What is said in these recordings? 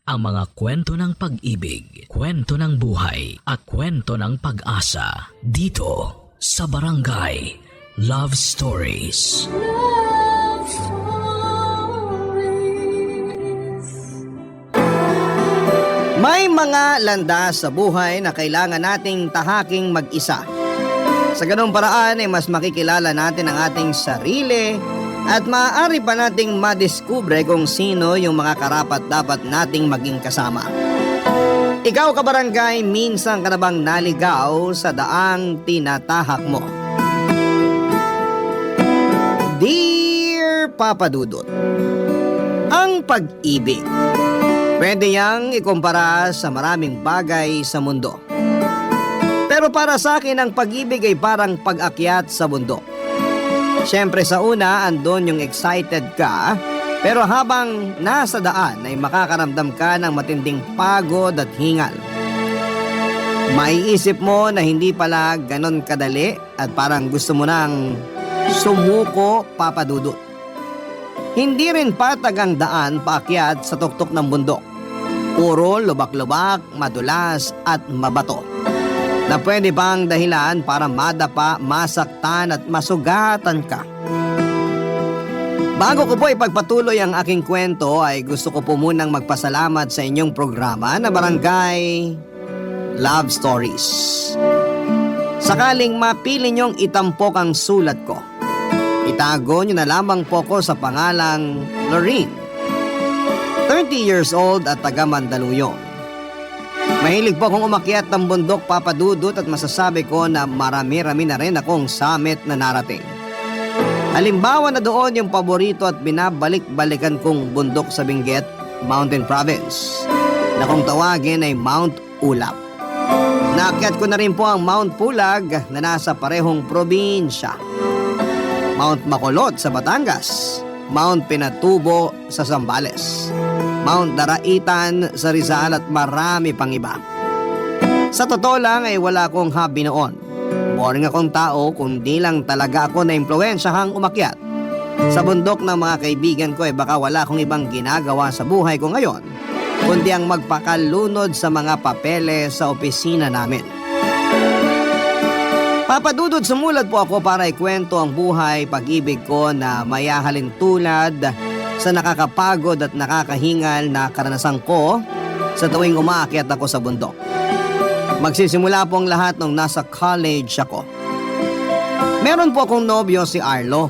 ang mga kwento ng pag-ibig, kwento ng buhay, at kwento ng pag-asa dito sa Barangay Love Stories. Love Stories. May mga landas sa buhay na kailangan nating tahaking mag-isa. Sa ganung paraan ay mas makikilala natin ang ating sarili at maaari pa nating madiskubre kung sino yung mga karapat-dapat nating maging kasama. Ikaw kabarangay, minsan ka na bang naligaw sa daang tinatahak mo? Dear Papa Dudut, ang pag-ibig, pwede yang ikumpara sa maraming bagay sa mundo. Pero para sa akin, ang pag-ibig ay parang pag-akyat sa bundok. Siyempre sa una, andon yung excited ka, pero habang nasa daan ay makakaramdam ka ng matinding pagod at hingal. Maiisip mo na hindi pala ganon kadali at parang gusto mo nang sumuko, Papa Dudut. Hindi rin patag ang daan paakyat sa tuktok ng bundok. Puro lubak-lubak, madulas at mabato, na pwede pang dahilan para madapa, masaktan at masugatan ka. Bago ko po ipagpatuloy ang aking kwento ay gusto ko po munang magpasalamat sa inyong programa na Barangay Love Stories. Sakaling mapili niyong itampok ang sulat ko, itago niyo na lamang po ko sa pangalang Lorene, 30 years old at taga Mandaluyong. Mahilig po akong umakyat ng bundok, Papa Dudut, at masasabi ko na marami-rami na rin akong summit na narating. Halimbawa na doon yung paborito at binabalik-balikan kong bundok sa Benguet Mountain Province, na kung tawagin ay Mount Ulap. Naakyat ko na rin po ang Mount Pulag na nasa parehong probinsya, Mount Macolot sa Batangas, Mount Pinatubo sa Zambales, Mount Daraitan sa Rizal at marami pang iba. Sa totoo lang ay wala akong hobby noon. Boring akong tao, kundi lang talaga ako na impluwensyahang umakyat. Sa bundok ng mga kaibigan ko ay baka wala akong ibang ginagawa sa buhay ko ngayon, kundi ang magpakalunod sa mga papeles sa opisina namin. Papa Dudut, sumulat po ako para ikwento ang buhay, pag-ibig ko na mayahalin tulad sa nakakapagod at nakakahingal na karanasan ko sa tuwing umaakyat ako sa bundok. Magsisimula po ang lahat nung nasa college ako. Meron po akong nobyo si Arlo.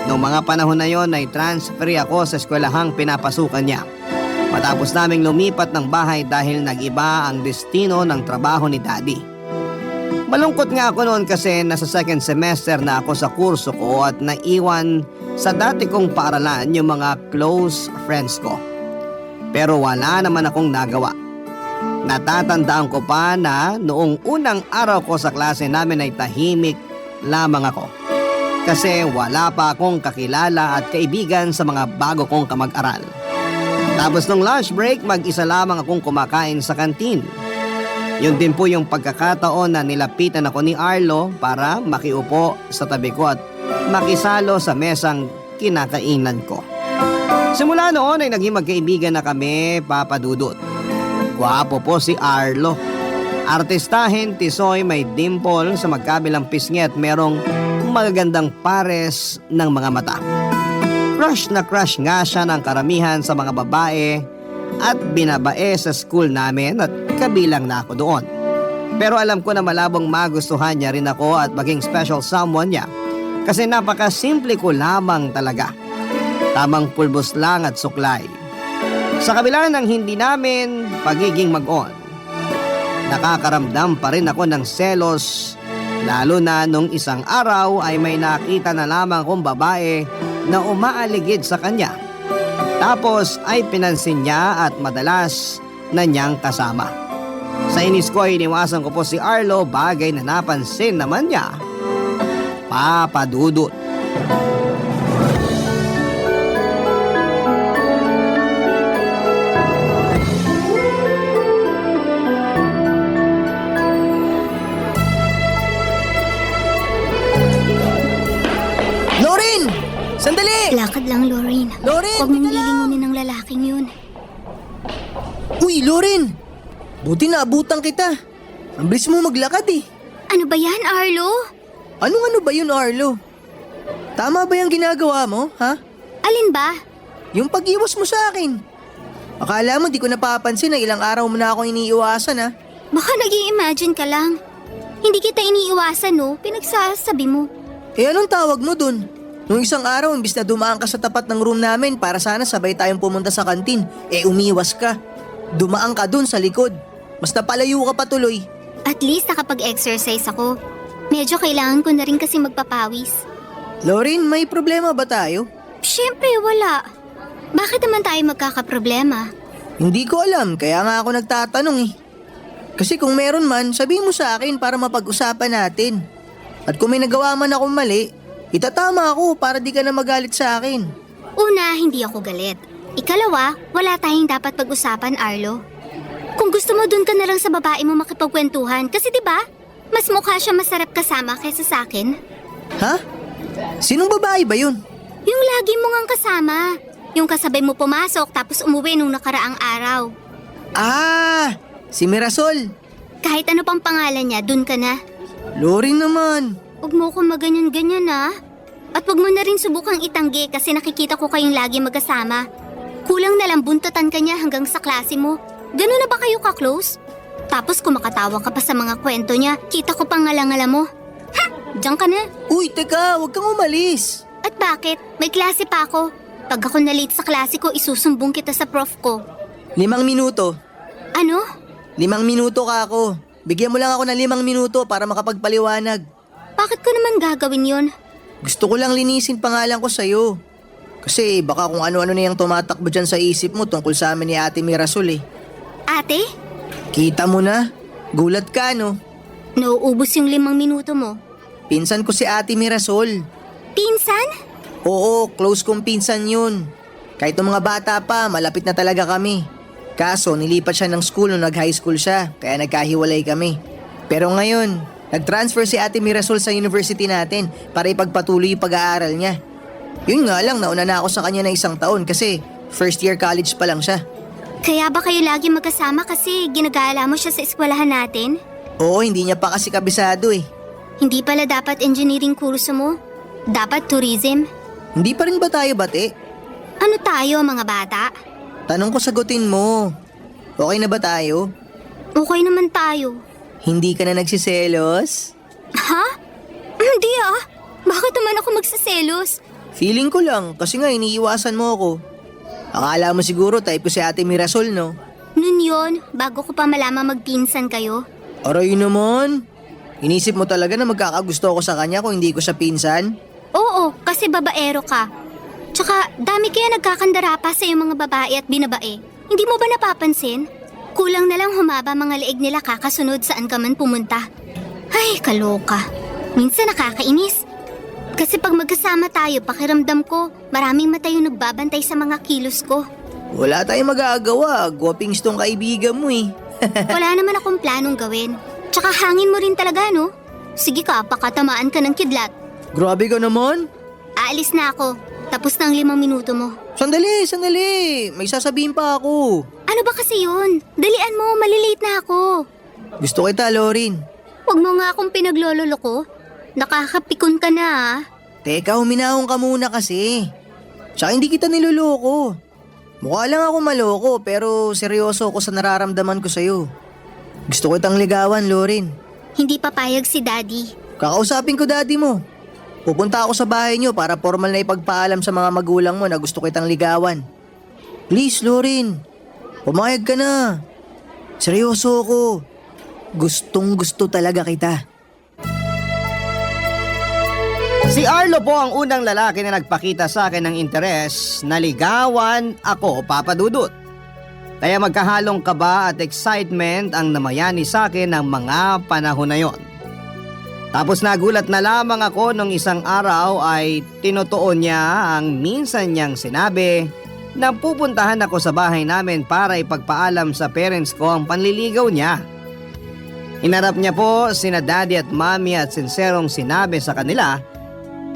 Noong mga panahon na yon ay transfer ako sa eskwelahang pinapasukan niya. Matapos naming lumipat ng bahay dahil nag-iba ang destino ng trabaho ni Daddy. Malungkot nga ako noon kasi nasa second semester na ako sa kurso ko at naiwan sa dati kong paaralan yung mga close friends ko. Pero wala naman akong nagawa. Natatandaan ko pa na noong unang araw ko sa klase namin ay tahimik lamang ako. Kasi wala pa akong kakilala at kaibigan sa mga bago kong kamag-aral. Tapos nung lunch break, mag-isa lamang akong kumakain sa kantin. Yun din po yung pagkakataon na nilapitan ako ni Arlo para makiupo sa tabi ko at makisalo sa mesang kinakainan ko. Simula noon ay naging magkaibigan na kami, Papa Dudut. Gwapo po si Arlo. Artistahin, tisoy, may dimple sa magkabilang pisngi at merong magagandang pares ng mga mata. Crush na crush nga siya ng karamihan sa mga babae at binabae sa school namin at kabilang na ako doon. Pero alam ko na malabong magustuhan niya rin ako at maging special someone niya kasi napakasimple ko lamang talaga. Tamang pulbos lang at suklay. Sa kabila ng hindi namin pagiging mag-on, nakakaramdam pa rin ako ng selos, lalo na nung isang araw ay may nakita na lamang akong babae na umaaligid sa kanya. Tapos ay pinansin niya at madalas na niyang kasama. Sa inis ko ay iniwasan ko po si Arlo, bagay na napansin naman niya, Papa Dudut. Lorene! Sandali! Lakad lang, Lorraine. Lorraine, Huwag mong teka lang. lilingunin ng lalaking yun. Uy, Loren! Buti naabutan kita. Ang bilis mo maglakad eh. Ano ba yan, Arlo? Ano ba yun, Arlo? Tama ba yung ginagawa mo, ha? Alin ba? Yung pag-iwas mo sa akin. Akala mo di ko napapansin na ilang araw mo na akong iniiwasan, ha? Baka nag-i-imagine ka lang. Hindi kita iniiwasan, no? Pinagsasabi mo. Eh anong tawag mo dun? Nung isang araw, imbis na dumaan ka sa tapat ng room namin para sana sabay tayong pumunta sa kantin, umiwas ka. Dumaan ka dun sa likod. Mas napalayo ka pa tuloy. At least nakapag-exercise ako. Medyo kailangan ko na rin kasi magpapawis. Loren, may problema ba tayo? Siyempre, wala. Bakit naman tayo magkakaproblema? Hindi ko alam, kaya nga ako nagtatanong eh. Kasi kung meron man, sabihin mo sa akin para mapag-usapan natin. At kung may nagawa man akong mali, itatama ako para di ka na magalit sa akin. Una, hindi ako galit. Ikalawa, wala tayong dapat pag-usapan, Arlo. Kung gusto mo, dun ka na lang sa babae mo makipagkwentuhan. Kasi 'di ba? Mas mukha siya masarap kasama kaysa sa akin. Ha? Sinong babae ba yun? Yung lagi mo ngang kasama. Yung kasabay mo pumasok tapos umuwi nung nakaraang araw. Ah! Si Mirasol. Kahit ano pang pangalan niya, dun ka na. Loren naman. Huwag mo akong maganyan-ganyan ah. At huwag mo na rin subukang itanggi kasi nakikita ko kayong lagi magkasama. Kulang na lang buntutan ka niya hanggang sa klase mo. Ganun na ba kayo ka-close? Tapos kung makatawa ka pa sa mga kwento niya, kita ko pang ngala-ngala mo. Ha! Diyan ka na. Uy, teka, huwag kang umalis. At bakit? May klase pa ako. Pag ako na-late sa klase ko, isusumbong kita sa prof ko. 5 minuto. Ano? 5 minuto ka ako. Bigyan mo lang ako ng 5 minuto para makapagpaliwanag. Bakit ko naman gagawin yon? Gusto ko lang linisin pangalan ko sa'yo. Kasi baka kung ano-ano na yung tumatakbo dyan sa isip mo tungkol sa amin ni Ate Mirasol eh. Ate? Kita mo na. Gulat ka, no? Nauubos yung 5 minuto mo. Pinsan ko si Ate Mirasol. Pinsan? Oo, close kong pinsan yun. Kahit nung mga bata pa, malapit na talaga kami. Kaso, nilipat siya ng school nung nag-high school siya, kaya nagkahiwalay kami. Pero ngayon, nag-transfer si Ate Mirasol sa university natin para ipagpatuloy yung pag-aaral niya. Yun nga lang, nauna na ako sa kanya na 1 taon kasi first year college pa lang siya. Kaya ba kayo lagi magkasama kasi ginagala mo siya sa eskwelahan natin? Oo, hindi niya pa kasi kabisado eh. Hindi pala dapat engineering kurso mo? Dapat tourism? Hindi pa rin ba tayo bate? Ano tayo mga bata? Tanong ko sagutin mo. Okay na ba tayo? Okay naman tayo. Hindi ka na nagsiselos? Ha? Hindi ah. Bakit naman ako magsaselos? Feeling ko lang kasi nga iniiwasan mo ako. Akala mo siguro type ko si Ate Mirasol, no? Nun yun, bago ko pa malaman magpinsan kayo. Aray naman. Inisip mo talaga na magkakagusto ako sa kanya kung hindi ko siya pinsan? Oo, kasi babaero ka. Tsaka, dami kaya nagkakandara pa sa yung mga babae at binabae. Hindi mo ba napapansin? Kulang na lang humaba mga leeg nila kakasunod saan ka man pumunta. Ay, kaloka. Minsan nakakainis. Kasi pag magkasama tayo, pakiramdam ko, maraming mata yung nagbabantay sa mga kilos ko. Wala tayong magagawa. Gwapings tong kaibigan mo eh. Wala naman akong planong gawin. Tsaka hangin mo rin talaga, no? Sige ka, pakatamaan ka ng kidlat. Grabe ka naman. Aalis na ako. Tapos na ang 5 minuto mo. Sandali. May sasabihin pa ako. Ano ba kasi yun? Dalian mo, malilate na ako. Gusto kita, Loren. Huwag mo nga akong pinaglololo ko. Nakakapikon ka na ah. Teka, huminahon ka muna kasi. Tsaka hindi kita niloloko. Mukha lang ako maloko pero seryoso ako sa nararamdaman ko sa'yo. Gusto ko itang ligawan, Loren. Hindi papayag si Daddy. Kakausapin ko daddy mo. Pupunta ako sa bahay niyo para formal na ipagpaalam sa mga magulang mo na gusto ko itang ligawan. Please, Loren. Pumayag ka na. Seryoso ako. Gustong gusto talaga kita. Si Arlo po ang unang lalaki na nagpakita sa akin ng interes na ligawan ako, Papa Dudut. Kaya magkahalong kaba at excitement ang namayani sa akin ng mga panahon na yon. Tapos nagulat na lamang ako nung isang araw ay tinutuon niya ang minsan niyang sinabi na pupuntahan ako sa bahay namin para ipagpaalam sa parents ko ang panliligaw niya. Inarap niya po sina daddy at mommy at sinserong sinabi sa kanila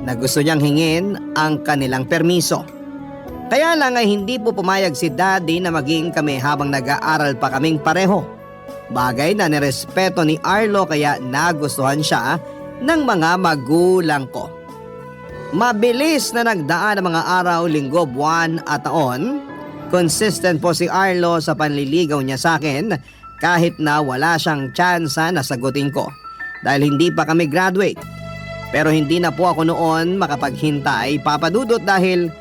na gusto niyang hingin ang kanilang permiso. Kaya lang ay hindi po pumayag si Daddy na maging kami habang nag-aaral pa kaming pareho. Bagay na nirespeto ni Arlo kaya nagustuhan siya ng mga magulang ko. Mabilis na nagdaan ang mga araw, linggo, buwan at taon. Consistent po si Arlo sa panliligaw niya sa akin kahit na wala siyang tsansa na sagutin ko dahil hindi pa kami graduate. Pero hindi na po ako noon makapaghintay, Papa Dudut, dahil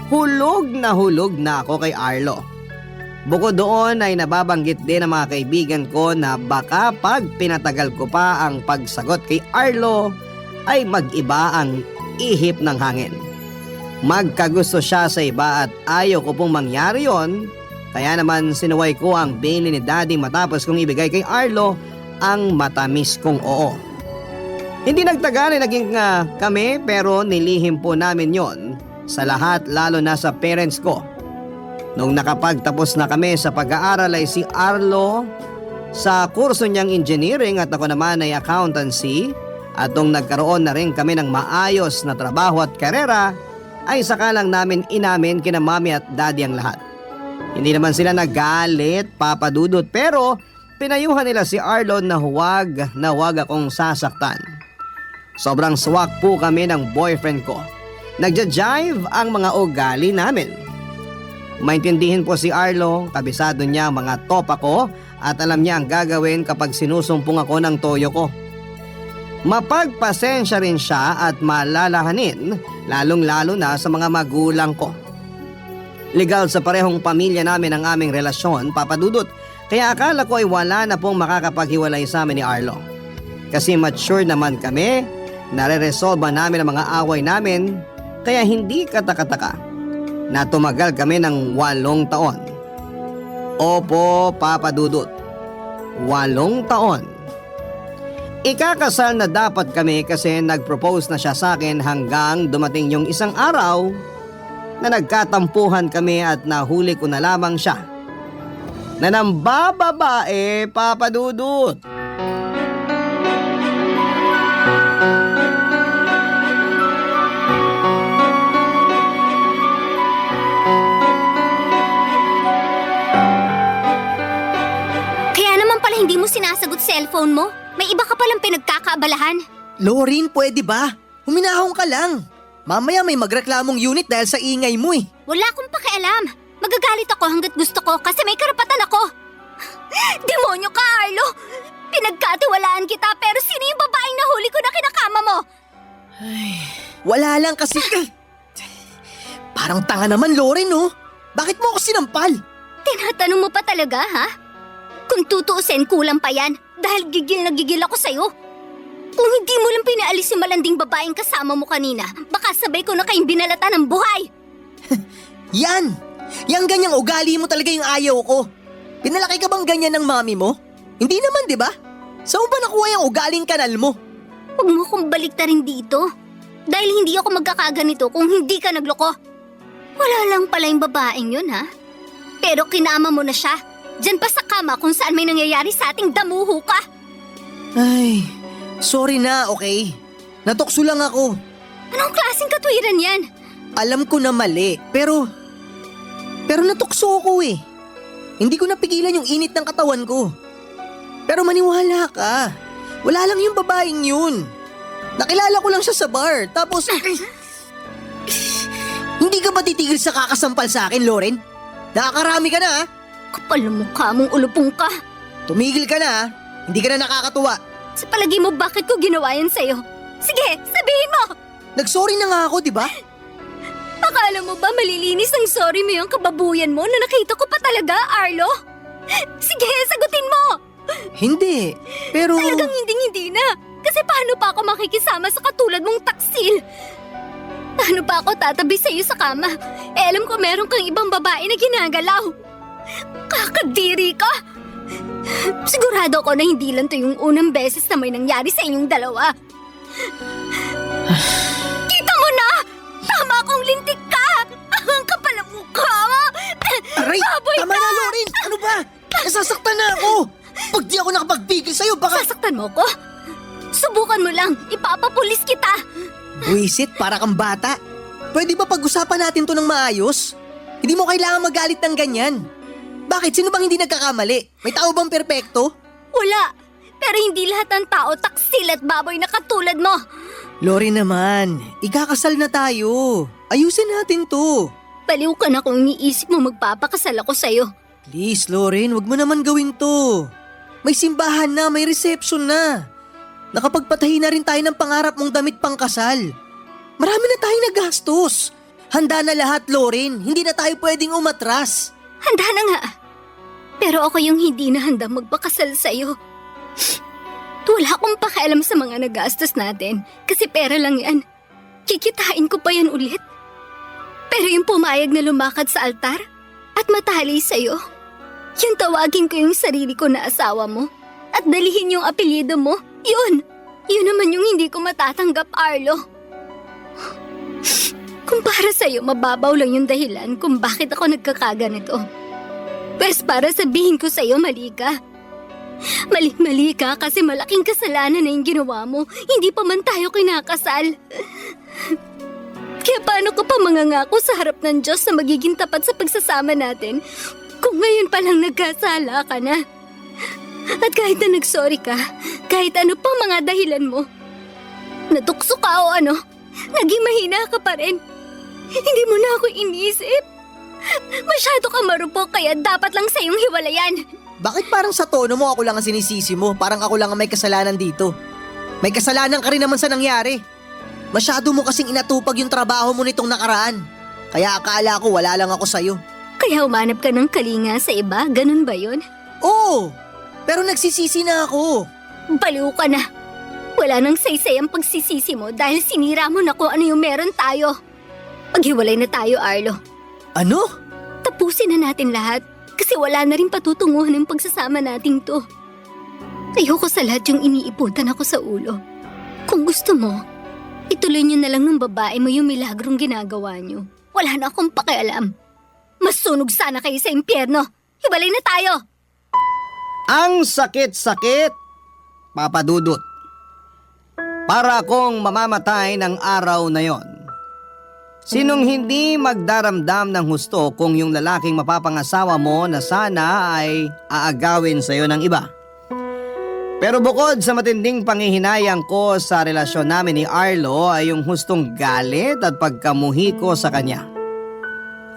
hulog na ako kay Arlo. Bukod doon ay nababanggit din ng mga kaibigan ko na baka pag pinatagal ko pa ang pagsagot kay Arlo ay mag-iba ang ihip ng hangin. Magkagusto siya sa iba at ayaw ko pong mangyari yon. Kaya naman sinuway ko ang bili ni Daddy matapos kong ibigay kay Arlo ang matamis kong oo. Hindi nagtagal ay naging kami pero nilihim po namin yon sa lahat lalo na sa parents ko. Nung nakapagtapos na kami sa pag-aaral ay si Arlo sa kurso niyang engineering at ako naman ay accountancy. At nung nagkaroon na rin kami ng maayos na trabaho at karera ay saka lang namin inamin kina Mami at Daddy ang lahat. Hindi naman sila nagalit, Papa Dudut, pero pinayuhan nila si Arlo na huwag akong sasaktan. Sobrang swak po kami ng boyfriend ko. Nagja-jive ang mga ugali namin. Maintindihin po si Arlo, kabisado niya ang mga topa ko at alam niya ang gagawin kapag sinusumpong ako ng toyo ko. Mapagpasensya rin siya at malalahanin, lalong-lalo na sa mga magulang ko. Legal sa parehong pamilya namin ang aming relasyon, Papa Dudut, kaya akala ko ay wala na pong makakapaghiwalay sa amin ni Arlo. Kasi mature naman kami, nare-resolve namin ang mga away namin, kaya hindi katakataka na tumagal kami ng 8 taon. Opo, Papa Dudut, 8 taon. Ikakasal na dapat kami kasi nag-propose na siya sa akin hanggang dumating yung isang araw na nagkatampuhan kami at nahuli ko na lamang siya na nambababae, Papa Dudut. Kaya naman pala hindi mo sinasagot cellphone mo? May iba ka palang pinagkakaabalahan. Lorin, pwede ba? Huminahon ka lang. Mamaya may magreklamong unit dahil sa ingay mo eh. Wala akong pakialam. Magagalit ako hanggat gusto ko kasi may karapatan ako. Demonyo ka, Arlo! Pinagkatiwalaan kita pero sino yung babaeng nahuli ko na kinakama mo? Wala lang kasi... Parang tanga naman, Lorin, no? Bakit mo ako sinampal? Tinatanong mo pa talaga, ha? Kung tutuusin, kulang pa yan. Dahil gigil na gigil ako sa'yo. Kung hindi mo lang pinaalis yung malanding babaeng kasama mo kanina, baka sabay ko na kayong binalata ng buhay. Yan! Yang ganyang ugali mo talaga yung ayaw ko. Pinalaki ka bang ganyan ng mami mo? Hindi naman, di ba? Saan mo ba nakuha yung ugaling kanal mo? Huwag mo kong baliktarin dito. Dahil hindi ako magkakaganito kung hindi ka nagloko. Wala lang pala yung babaeng yun, ha? Pero kinama mo na siya. Diyan pa sa kama kung saan may nangyayari sa ating damuho ka. Ay, sorry na, okay? Natukso lang ako. Anong klaseng katwiran yan? Alam ko na mali, pero natukso ako eh. Hindi ko napigilan yung init ng katawan ko. Pero maniwala ka, wala lang yung babaeng yun. Nakilala ko lang siya sa bar, tapos... Hindi ka ba titigil sa kakasampal sa akin, Loren? Nakakarami ka na, ha? Kapal ng mukha mong ulupong ka. Tumigil ka na, ha? Hindi ka na nakakatuwa. Sa palagi mo, bakit ko ginawa yan sa'yo? Sige, sabihin mo! Nagsorry na nga ako, di ba? Akala mo ba malilinis ang sorry mo yung kababuyan mo na nakita ko pa talaga, Arlo? Sige, sagutin mo! Hindi, pero... Talagang hindi na. Kasi paano pa ako makikisama sa katulad mong taksil? Paano pa ako tatabi sa'yo sa kama? Alam ko meron kang ibang babae na ginagalaw. Kakadiri ka! Sigurado ako na hindi lang to yung unang beses na may nangyari sa inyong dalawa. Kita mo na! Tama akong lintik ka! Ang kapal ang mukha mo! Aray! Baboy Tama ka! na, Lorin! Ano ba? Nasasaktan na ako! Pag di ako nakapagpigil sa'yo, baka... Sasaktan mo ko? Subukan mo lang, ipapapulis kita! Buisit, para kang bata. Pwede ba pag-usapan natin to ng maayos? Hindi mo kailangan magalit ng ganyan. Bakit? Sino bang hindi nagkakamali? May tao bang perpekto? Wala. Pero hindi lahat ng tao taksil at baboy na katulad mo. Lori naman, ikakasal na tayo. Ayusin natin to. Baliw ka na kung iniisip mo magpapakasal ako sa'yo. Please, Loren, wag mo naman gawin to. May simbahan na, may reception na. Nakapagpatahi na rin tayo ng pangarap mong damit pangkasal. Marami na tayong nagastos. Handa na lahat, Loren. Hindi na tayo pwedeng umatras. Handa na nga. Pero ako yung hindi na handa magpakasal sa'yo. Wala akong pakialam sa mga nagastos natin kasi pera lang yan. Kikitain ko pa yan ulit. Pero yung pumayag na lumakad sa altar at matali sa'yo, yung tawagin ko yung sarili ko na asawa mo at dalihin yung apelyido mo, yun naman yung hindi ko matatanggap, Arlo. Kung para sa'yo, mababaw lang yung dahilan kung bakit ako nagkakaganito. Pwes para sabihin ko sa'yo, mali ka. Mali ka kasi malaking kasalanan na yung ginawa mo. Hindi pa man tayo kinakasal. Kaya paano ko pa mangangako sa harap ng Diyos na magiging tapat sa pagsasama natin kung ngayon pa lang nagkasala ka na? At kahit na nagsorry ka, kahit ano pa mga dahilan mo, natukso ka o ano, naging mahina ka pa rin. Hindi mo na ako iniisip. Masyado ka marupok kaya dapat lang sa'yong hiwalayan. Bakit parang sa tono mo ako lang ang sinisisi mo? Parang ako lang ang may kasalanan dito. May kasalanan ka rin naman sa nangyari. Masyado mo kasing inatupag yung trabaho mo nitong nakaraan. Kaya akala ko wala lang ako sa'yo. Kaya umanap ka ng kalinga sa iba? Ganun ba yun? Oo, pero nagsisisi na ako. Baliw ka na. Wala nang saysay ang pagsisisi mo dahil sinira mo na kung ano yung meron tayo. Maghiwalay na tayo, Arlo. Ano? Tapusin na natin lahat kasi wala na rin patutunguhan ng pagsasama nating to. Ayoko sa lahat yung iniiputan ako sa ulo. Kung gusto mo, ituloy niyo na lang ng babae mo yung milagrong ginagawa niyo. Wala na akong pakialam. Masunog sana kayo sa impyerno. Hiwalay na tayo! Ang sakit-sakit, Papa Dudut. Para akong mamamatay ng araw na yon. Sinong hindi magdaramdam ng husto kung yung lalaking mapapangasawa mo na sana ay aagawin sa'yo ng iba? Pero bukod sa matinding panghihinayang ko sa relasyon namin ni Arlo ay yung hustong galit at pagkamuhi ko sa kanya.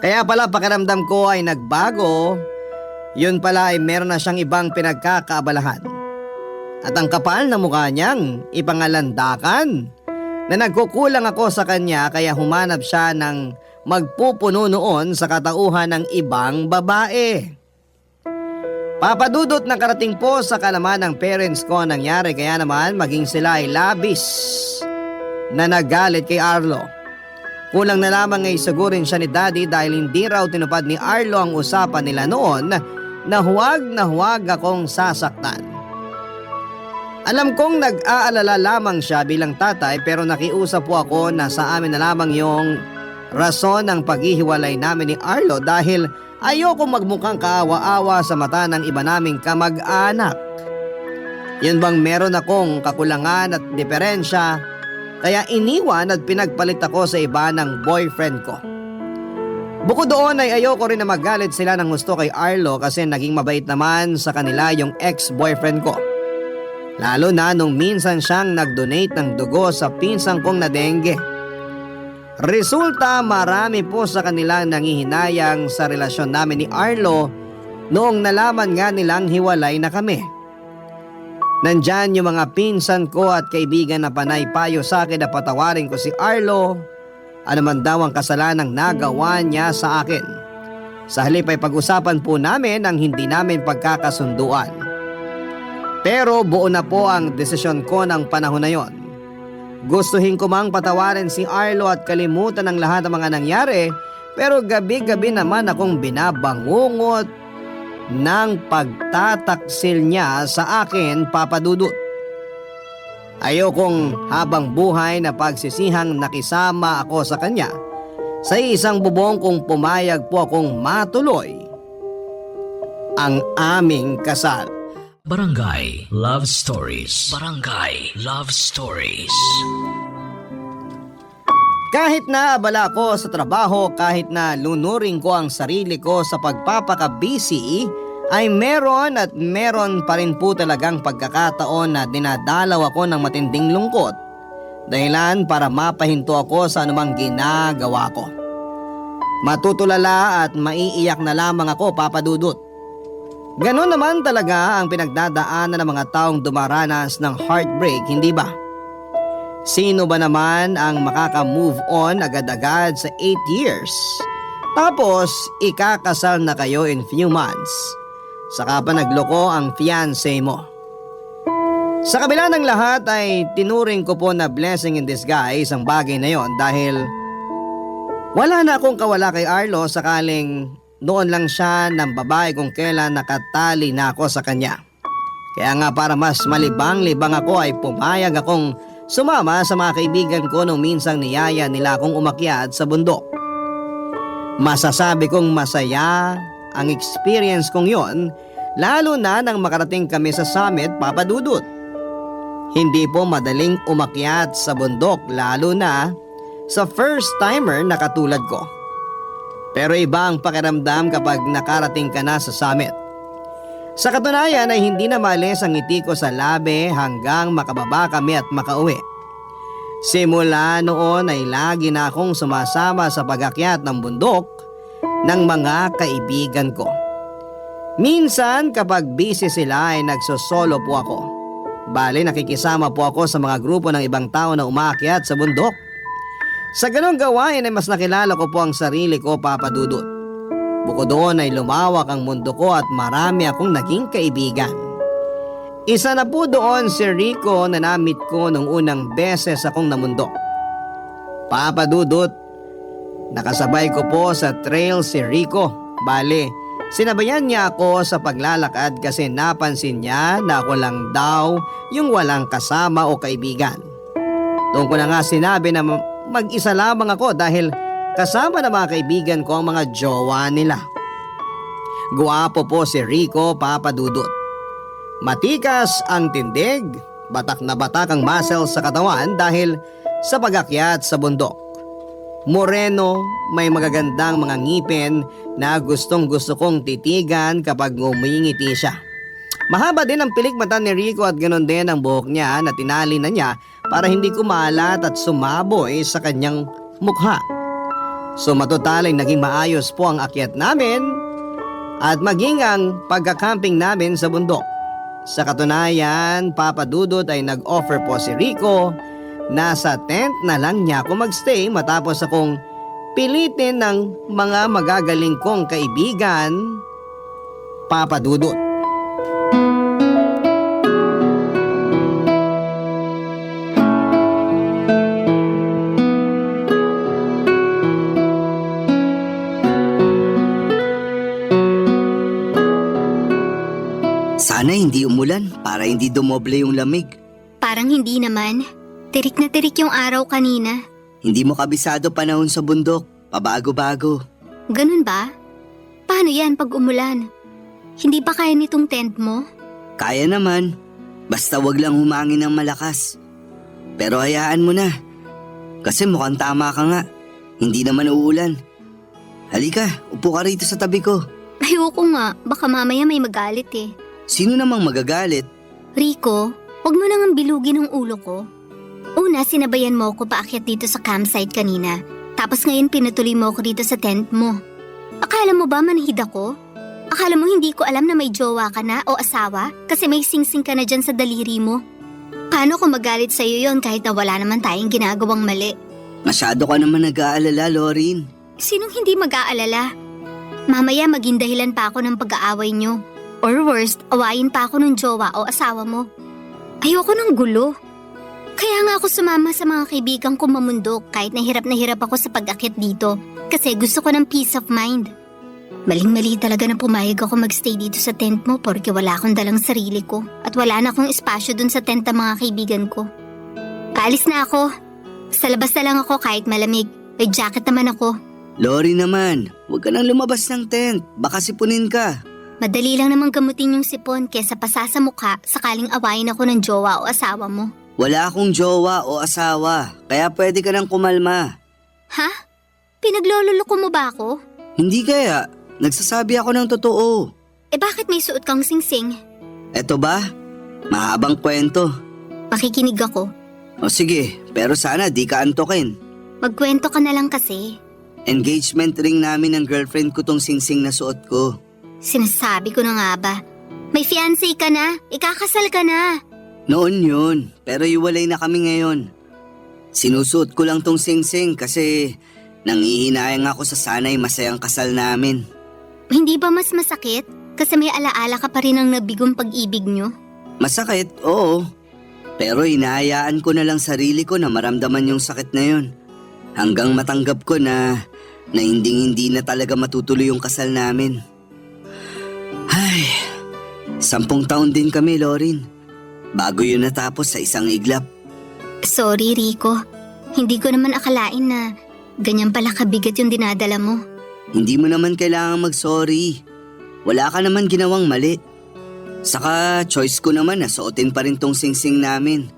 Kaya pala pakiramdam ko ay nagbago, yun pala ay meron na siyang ibang pinagkakaabalahan. At ang kapal na mukha niyang ipangalandakan na nagkukulang ako sa kanya kaya humanap siya ng magpupuno noon sa katauhan ng ibang babae. Papadudot na karating po sa kalaman ng parents ko ang nangyari kaya naman maging sila ay labis na nagalit kay Arlo. Kulang na lamang ay sagurin siya ni Daddy dahil hindi raw tinupad ni Arlo ang usapan nila noon na huwag akong sasaktan. Alam kong nag-aalala lamang siya bilang tatay pero nakiusap po ako na sa amin na lamang yung rason ng paghihiwalay namin ni Arlo dahil ayoko magmukhang kaawa-awa sa mata ng iba naming kamag-anak. Yun bang meron akong kakulangan at diferensya kaya iniwan at pinagpalit ako sa iba ng boyfriend ko. Bukod doon ay ayoko rin na magalit sila ng gusto kay Arlo kasi naging mabait naman sa kanila yung ex-boyfriend ko. Lalo na nung minsan siyang nag-donate ng dugo sa pinsang kong na dengue. Resulta marami po sa kanila nangihinayang sa relasyon namin ni Arlo noong nalaman nga nilang hiwalay na kami. Nandyan yung mga pinsan ko at kaibigan na panay payo sa akin na patawarin ko si Arlo ano man daw ang kasalanang nagawa niya sa akin. Sa halip ay pag-usapan po namin ang hindi namin pagkakasunduan. Pero buo na po ang desisyon ko ng panahon na yon. Gustuhin ko mang patawarin si Arlo at kalimutan ang lahat ng mga nangyari pero gabi-gabi naman akong binabangungot ng pagtataksil niya sa akin, Papa Dudut. Ayokong habang buhay na pagsisihang nakisama ako sa kanya sa isang bubong kung pumayag po akong matuloy ang aming kasal. Barangay Love Stories. Barangay Love Stories. Kahit na abala ko sa trabaho, kahit na lunuring ko ang sarili ko sa pagpapaka-busy, ay meron at meron pa rin po talagang pagkakataon na dinadalaw ako ng matinding lungkot. Dahilan para mapahinto ako sa anumang ginagawa ko. Matutulala at maiiyak na lamang ako, Papa Dudut. Ganon naman talaga ang pinagdadaanan ng mga taong dumaranas ng heartbreak, hindi ba? Sino ba naman ang makaka-move on agad-agad sa 8 years? Tapos ikakasal na kayo in few months. Saka pa nagloko ang fiancé mo. Sa kabila ng lahat ay tinuring ko po na blessing in disguise ang bagay na yon dahil wala na akong kawala kay Arlo sakaling noon lang siya ng babae kung kailan nakatali na ako sa kanya. Kaya nga para mas malibang-libang ako ay pumayag akong sumama sa mga kaibigan ko nung minsang niyaya nila akong umakyat sa bundok. Masasabi kong masaya ang experience kong yon, lalo na nang makarating kami sa summit, Papa Dudut. Hindi po madaling umakyat sa bundok, lalo na sa first timer na katulad ko. Pero iba ang pakiramdam kapag nakarating ka na sa summit. Sa katunayan ay hindi na maalis ang ngiti ko sa labi hanggang makababa kami at makauwi. Simula noon ay lagi na akong sumasama sa pag-akyat ng bundok ng mga kaibigan ko. Minsan kapag busy sila ay nagsosolo po ako. Bale nakikisama po ako sa mga grupo ng ibang tao na umaakyat sa bundok. Sa ganong gawain ay mas nakilala ko po ang sarili ko, Papa Dudut. Bukod doon ay lumawak ang mundo ko at marami akong naging kaibigan. Isa na po doon si Rico na namit ko nung unang beses akong namundok. Papa Dudut, nakasabay ko po sa trail si Rico. Bale, sinabayan niya ako sa paglalakad kasi napansin niya na ako lang daw yung walang kasama o kaibigan. Doon ko na nga sinabi na mag-isa lamang ako dahil kasama na mga kaibigan ko ang mga jowa nila. Guwapo po si Rico, Papa Dudut. Matikas ang tindig, batak na batak ang muscles sa katawan dahil sa pag-akyat sa bundok. Moreno, may magagandang mga ngipin na gustong gusto kong titigan kapag ngumingiti siya. Mahaba din ang pilik mata ni Rico at ganoon din ang buhok niya na tinali na niya para hindi kumalat at sumaboy sa kanyang mukha. So matotal ay naging maayos po ang akyat namin at maging ang pagkakamping namin sa bundok. Sa katunayan, Papa Dudut ay nag-offer po si Rico na sa tent na lang niya ako magstay matapos akong pilitin ng mga magagaling kong kaibigan, Papa Dudut. Sana hindi umulan para hindi dumoble yung lamig. Parang hindi naman. Tirik na tirik yung araw kanina. Hindi mo kabisado panahon sa bundok. Pabago-bago. Ganun ba? Paano yan pag umulan? Hindi ba kaya nitong tent mo? Kaya naman. Basta wag lang humangin ng malakas. Pero hayaan mo na. Kasi mukhang tama ka nga. Hindi naman uulan. Halika, upo ka rito sa tabi ko. Ayoko nga. Baka mamaya may magalit eh. Sino namang magagalit? Rico, huwag mo nang bilugin ang ulo ko. Una, sinabayan mo ako paakyat dito sa campsite kanina. Tapos ngayon pinatuloy mo ako dito sa tent mo. Akala mo ba manhid ako? Akala mo hindi ko alam na may jowa ka na o asawa? Kasi may singsing ka na dyan sa daliri mo. Paano ko magalit sa'yo yon kahit na wala naman tayong ginagawang mali? Masyado ka naman nag-aalala, Lorin. Sinong hindi mag-aalala? Mamaya maging dahilan pa ako ng pag-aaway nyo. Or worst, awayin pa ako ng jowa o asawa mo. Ayoko ng gulo. Kaya nga ako sumama sa mga kaibigan ko mamundok kahit na hirap ako sa pag-akit dito kasi gusto ko ng peace of mind. Maling-mali talaga na pumayag ako magstay dito sa tent mo porque wala akong dalang sarili ko at wala na akong espasyo dun sa tent ng mga kaibigan ko. Paalis na ako. Sa labas na lang ako kahit malamig. May jacket naman ako. Lori naman, huwag ka nang lumabas ng tent. Baka sipunin ka. Madali lang namang gamutin yung sipon kesa pasa sa mukha sakaling awayin ako ng jowa o asawa mo. Wala akong jowa o asawa, kaya pwede ka nang kumalma. Ha? Pinaglololoko mo ba ako? Hindi kaya, nagsasabi ako ng totoo. Eh bakit may suot kang singsing? Eto ba? Mahabang kwento. Makikinig ako. O sige, pero sana di ka antokin. Magkwento ka na lang kasi. Engagement ring namin ng girlfriend ko tong singsing na suot ko. Sinasabi ko na nga ba? May fiancé ka na, ikakasal ka na. Noon yun, pero iwalay na kami ngayon. Sinusuot ko lang tong singsing kasi nangihinayang ako sa sana'y masayang kasal namin. Hindi ba mas masakit? Kasi may alaala ka pa rin ng nabigong pag-ibig nyo? Masakit, oo. Pero hinahayaan ko na lang sarili ko na maramdaman yung sakit na yun. Hanggang matanggap ko na hindi na talaga matutuloy yung kasal namin. Ay, 10 taon din kami, Lorin. Bago yun natapos sa isang iglap. Sorry, Rico. Hindi ko naman akalain na ganyan pala kabigat yung dinadala mo. Hindi mo naman kailangan mag-sorry. Wala ka naman ginawang mali. Saka choice ko naman na suotin pa rin tong singsing namin.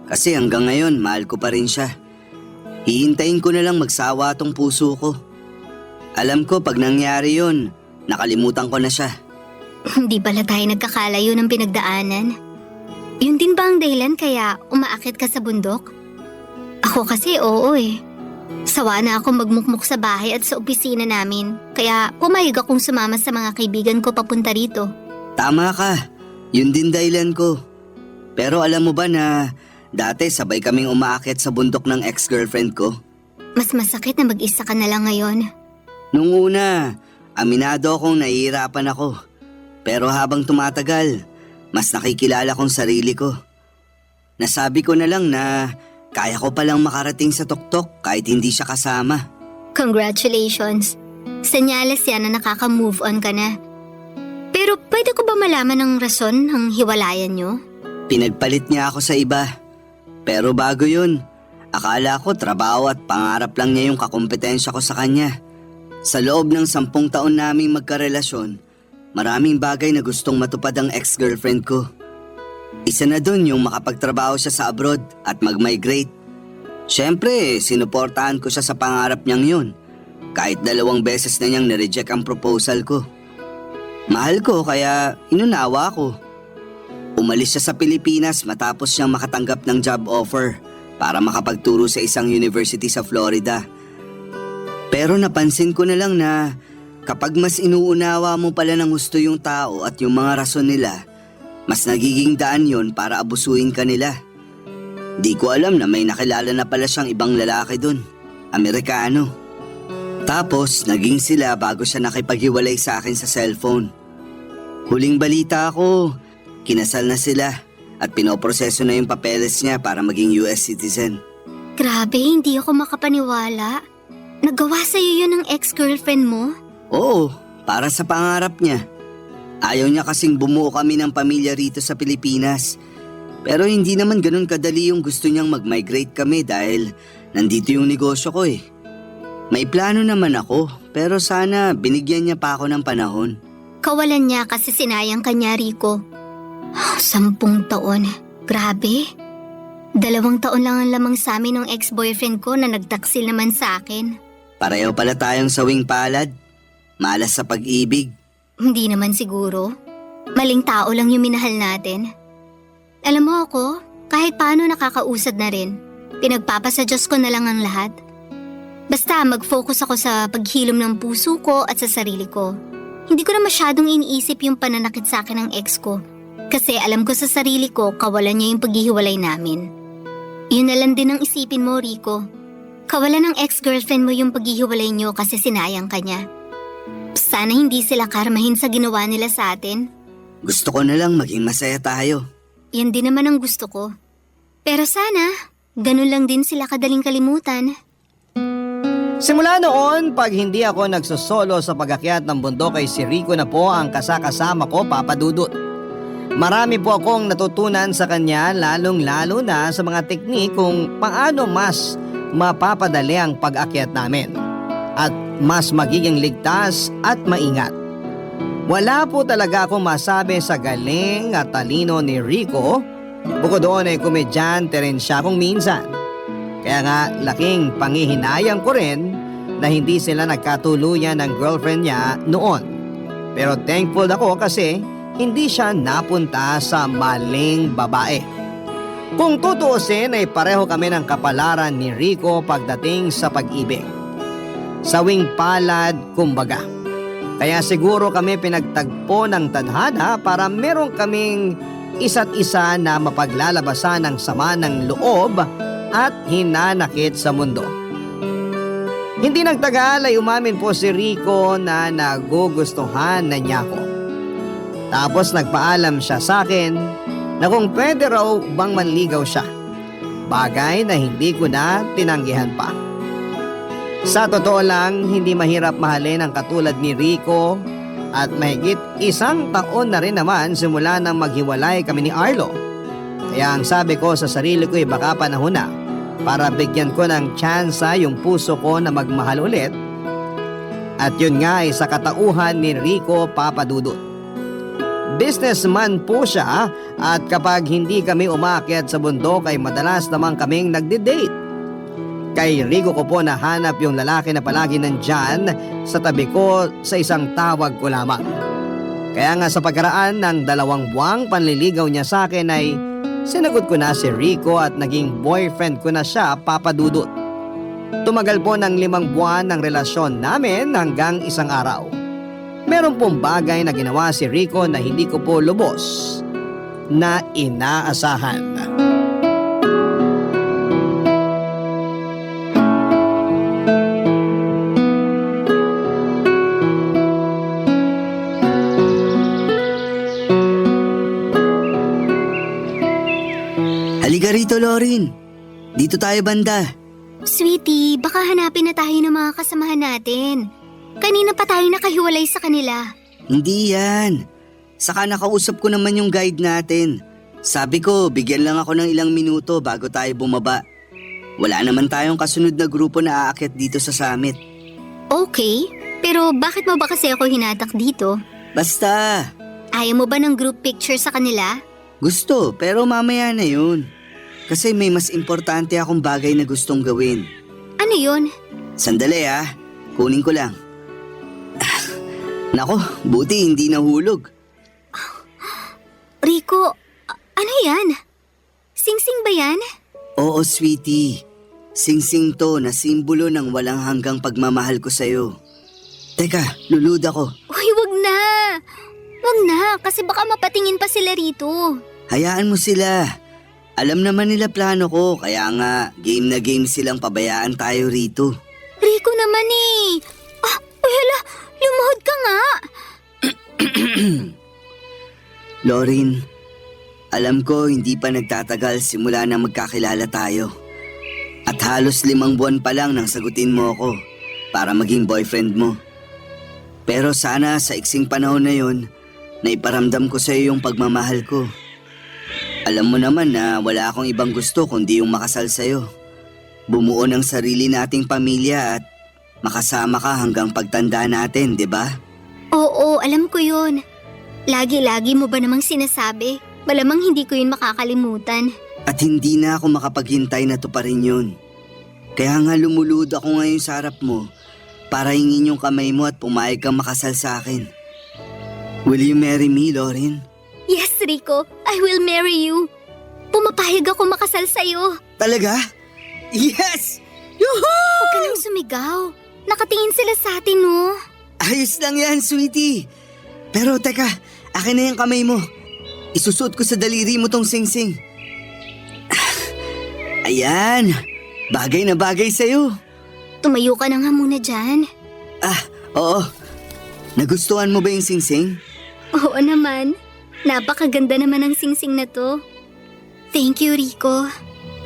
Kasi hanggang ngayon, mahal ko pa rin siya. Hihintayin ko na lang magsawa tong puso ko. Alam ko pag nangyari yun, nakalimutan ko na siya. Hindi pala tayo nagkakalayo ng pinagdaanan. Yun din ba ang dahilan kaya umaakit ka sa bundok? Ako kasi oo eh. Sawa na ako magmukmuk sa bahay at sa opisina namin. Kaya pumayag akong sumama sa mga kaibigan ko papunta rito. Tama ka, yun din dahilan ko. Pero alam mo ba na dati sabay kaming umaakit sa bundok ng ex-girlfriend ko? Mas masakit na mag-isa ka na lang ngayon. Nung una, aminado akong nahihirapan ako. Pero habang tumatagal, mas nakikilala kong sarili ko. Nasabi ko na lang na kaya ko palang makarating sa tuktok kahit hindi siya kasama. Congratulations. Senyales yan na nakaka-move on ka na. Pero pwede ko ba malaman ang rason ng hiwalayan nyo? Pinagpalit niya ako sa iba. Pero bago yun, akala ko trabaho at pangarap lang niya yung kakompetensya ko sa kanya. Sa loob ng 10 taon naming magkarelasyon, maraming bagay na gustong matupad ang ex-girlfriend ko. Isa na dun yung makapagtrabaho siya sa abroad at mag-migrate. Siyempre, sinuportahan ko siya sa pangarap niyang yun. Kahit 2 beses na niyang nireject ang proposal ko. Mahal ko kaya inunawa ko. Umalis siya sa Pilipinas matapos siyang makatanggap ng job offer para makapagturo sa isang university sa Florida. Pero napansin ko na lang na kapag mas inuunawa mo pala ng gusto yung tao at yung mga rason nila, mas nagiging daan yon para abusuin ka nila. Di ko alam na may nakilala na pala siyang ibang lalaki dun, Amerikano. Tapos naging sila bago siya nakipaghiwalay sa akin sa cellphone. Huling balita ko, kinasal na sila at pinoproseso na yung papeles niya para maging US citizen. Grabe, hindi ako makapaniwala. Nagawa sa'yo yun ng ex-girlfriend mo? Oo, para sa pangarap niya. Ayaw niya kasing bumuo kami ng pamilya rito sa Pilipinas. Pero hindi naman ganun kadali yung gusto niyang mag-migrate kami dahil nandito yung negosyo ko eh. May plano naman ako, pero sana binigyan niya pa ako ng panahon. Kawalan niya kasi sinayang kanya, Rico. 10 taon. Grabe. 2 taon lang ang lamang sa amin ng ex-boyfriend ko na nagtaksil naman sa akin. Pareho pala tayong sawing palad. Malas sa pag-ibig. Hindi naman siguro. Maling tao lang yung minahal natin. Alam mo ako, kahit paano nakakausad na rin. Pinagpapasa Diyos ko na lang ang lahat. Basta mag-focus ako sa paghilom ng puso ko at sa sarili ko. Hindi ko na masyadong iniisip yung pananakit sa akin ng ex ko. Kasi alam ko sa sarili ko, kawalan niya yung paghihiwalay namin. Yun na lang din ang isipin mo, Rico. Kawalan ng ex-girlfriend mo yung paghihiwalay niyo kasi sinayang ka niya. Sana hindi sila karmahin sa ginawa nila sa atin. Gusto ko na lang maging masaya tayo. Yan din naman ang gusto ko. Pero sana, ganun lang din sila kadaling kalimutan. Simula noon, pag hindi ako nagsosolo sa pag-akyat ng bundok ay si Rico na po ang kasakasama ko, Papa Dudut. Marami po akong natutunan sa kanya, lalong-lalo na sa mga teknik kung paano mas mapapadali ang pag-akyat namin at mas magiging ligtas at maingat. Wala po talaga akong masabi sa galing at talino ni Rico. Bukod doon ay komedyante rin siya kung minsan. Kaya nga laking pangihinayang ko rin na hindi sila nagkatuluyan ng girlfriend niya noon. Pero thankful ako kasi hindi siya napunta sa maling babae. Kung tutuusin ay pareho kami ng kapalaran ni Rico pagdating sa pag-ibig. Sawing palad kumbaga. Kaya siguro kami pinagtagpo ng tadhana para meron kaming isa't isa na mapaglalabasan ng sama ng loob at hinanakit sa mundo. Hindi nagtagal ay umamin po si Rico na nagugustuhan na niya ako. Tapos nagpaalam siya sa akin na kung pwede raw bang manligaw siya. Bagay na hindi ko na tinanggihan pa. Sa totoo lang, hindi mahirap mahalin ang katulad ni Rico at mahigit 1 taon na rin naman simula nang maghiwalay kami ni Arlo. Kaya ang sabi ko sa sarili ko ay baka panahon na para bigyan ko ng tsansa yung puso ko na magmahal ulit. At yun nga ay sa katauhan ni Rico Papadudut. Businessman po siya at kapag hindi kami umakyat sa bundok ay madalas naman kaming nagde-date. Kay Rico ko po nahanap yung lalaki na palagi nandyan sa tabi ko sa isang tawag ko lamang. Kaya nga sa pagkaraan ng 2 buwang panliligaw niya sa akin ay sinagot ko na si Rico at naging boyfriend ko na siya, Papadudut. Tumagal po ng 5 buwan ang relasyon namin hanggang isang araw. Meron pong bagay na ginawa si Rico na hindi ko po lubos na inaasahan. Halika rito, Lorin. Dito tayo banda. Sweetie, baka hanapin na tayo ng mga kasamahan natin. Kanina pa tayo nakahiwalay sa kanila. Hindi yan. Saka nakausap ko naman yung guide natin. Sabi ko, bigyan lang ako ng ilang minuto bago tayo bumaba. Wala naman tayong kasunod na grupo na aakyat dito sa summit. Okay, pero bakit mo ba kasi ako hinatak dito? Basta. Ayaw mo ba ng group picture sa kanila? Gusto, pero mamaya na yun. Kasi may mas importante akong bagay na gustong gawin. Ano yun? Sandali kunin ko lang. Nako, buti hindi nahulog. Rico, ano yan? Singsing ba yan? Oo, sweetie. Singsing to na simbolo ng walang hanggang pagmamahal ko sa'yo. Teka, lulud ako. Uy, wag na! Wag na, kasi baka mapatingin pa sila rito. Hayaan mo sila. Alam naman nila plano ko, kaya nga game na game silang pabayaan tayo rito. Rico naman uy hala, lumuhod ka nga. Lorin, alam ko hindi pa nagtatagal simula na magkakilala tayo. At halos 5 buwan pa lang nang sagutin mo ako para maging boyfriend mo. Pero sana sa iksing panahon na yon, naiparamdam ko sa iyo yung pagmamahal ko. Alam mo naman na wala akong ibang gusto kundi yung makasal sa'yo. Bumuo ng sarili nating pamilya at makasama ka hanggang pagtanda natin, di ba? Oo, alam ko yun. Lagi-lagi mo ba namang sinasabi? Malamang hindi ko yun makakalimutan. At hindi na ako makapaghintay na tuparin yun. Kaya nga lumulud ako ngayon sa harap mo para hingin yung kamay mo at pumayag kang makasal sa akin. Will you marry me, Lorin? Yes, Rico, I will marry you. Pumapayag ako makasal sa'yo. Talaga? Yes! Yuhuu! Huwag ka nang sumigaw. Nakatingin sila sa atin, no? Ayos lang yan, sweetie. Pero teka, akin na yung kamay mo. Isusuot ko sa daliri mo tong singsing. Ayan, bagay na bagay sa'yo. Tumayo ka na nga muna dyan. Oo. Nagustuhan mo ba yung singsing? Oo naman. Napakaganda naman ang singsing na to. Thank you, Rico.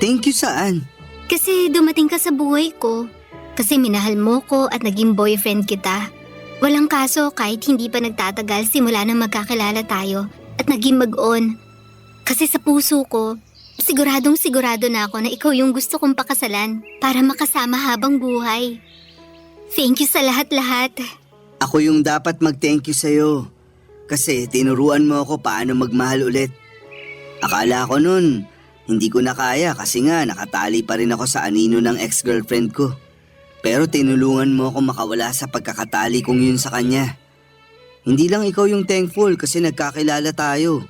Thank you saan? Kasi dumating ka sa buhay ko. Kasi minahal mo ko at naging boyfriend kita. Walang kaso kahit hindi pa nagtatagal simula nang magkakilala tayo at naging mag-on. Kasi sa puso ko, siguradong sigurado na ako na ikaw yung gusto kong pakasalan para makasama habang buhay. Thank you sa lahat-lahat. Ako yung dapat mag-thank you sa'yo. Kasi tinuruan mo ako paano magmahal ulit. Akala ko nun, hindi ko na kaya kasi nga nakatali pa rin ako sa anino ng ex-girlfriend ko. Pero tinulungan mo ako makawala sa pagkakatali kong yun sa kanya. Hindi lang ikaw yung thankful kasi nagkakilala tayo.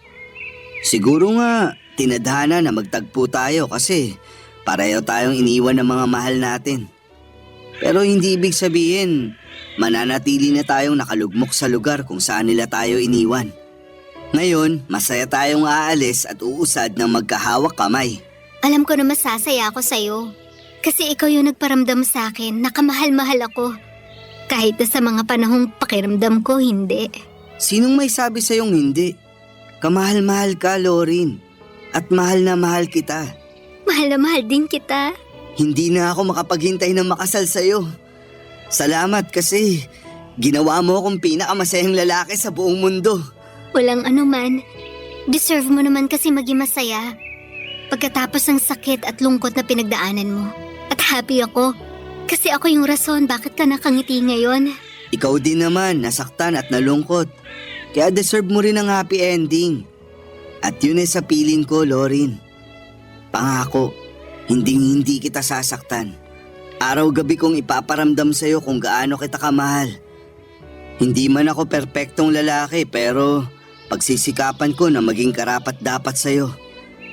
Siguro nga, tinadhana na magtagpo tayo kasi pareho tayong iniwan ng mga mahal natin. Pero hindi ibig sabihin, mananatili na tayong nakalugmok sa lugar kung saan nila tayo iniwan. Ngayon, masaya tayong aalis at uusad ng magkahawak kamay. Alam ko na masasaya ako sa'yo. Kasi ikaw yung nagparamdam sa akin na kamahal-mahal ako. Kahit na sa mga panahong pakiramdam ko, hindi. Sinong may sabi sa'yong hindi? Kamahal-mahal ka, Lorin. At mahal na mahal kita. Mahal na mahal din kita. Hindi na ako makapaghintay na makasal sa'yo. Salamat kasi ginawa mo akong pinakamasayang lalaki sa buong mundo. Walang anuman. Deserve mo naman kasi maging masaya. Pagkatapos ng sakit at lungkot na pinagdaanan mo. At happy ako. Kasi ako yung rason bakit ka nakangiti ngayon. Ikaw din naman, nasaktan at nalungkot. Kaya deserve mo rin ang happy ending. At yun ay sa piling ko, Lorin. Pangako, hindi kita sasaktan. Araw-gabi kong ipaparamdam sa'yo kung gaano kita kamahal. Hindi man ako perpektong lalaki pero pagsisikapan ko na maging karapat-dapat sa'yo.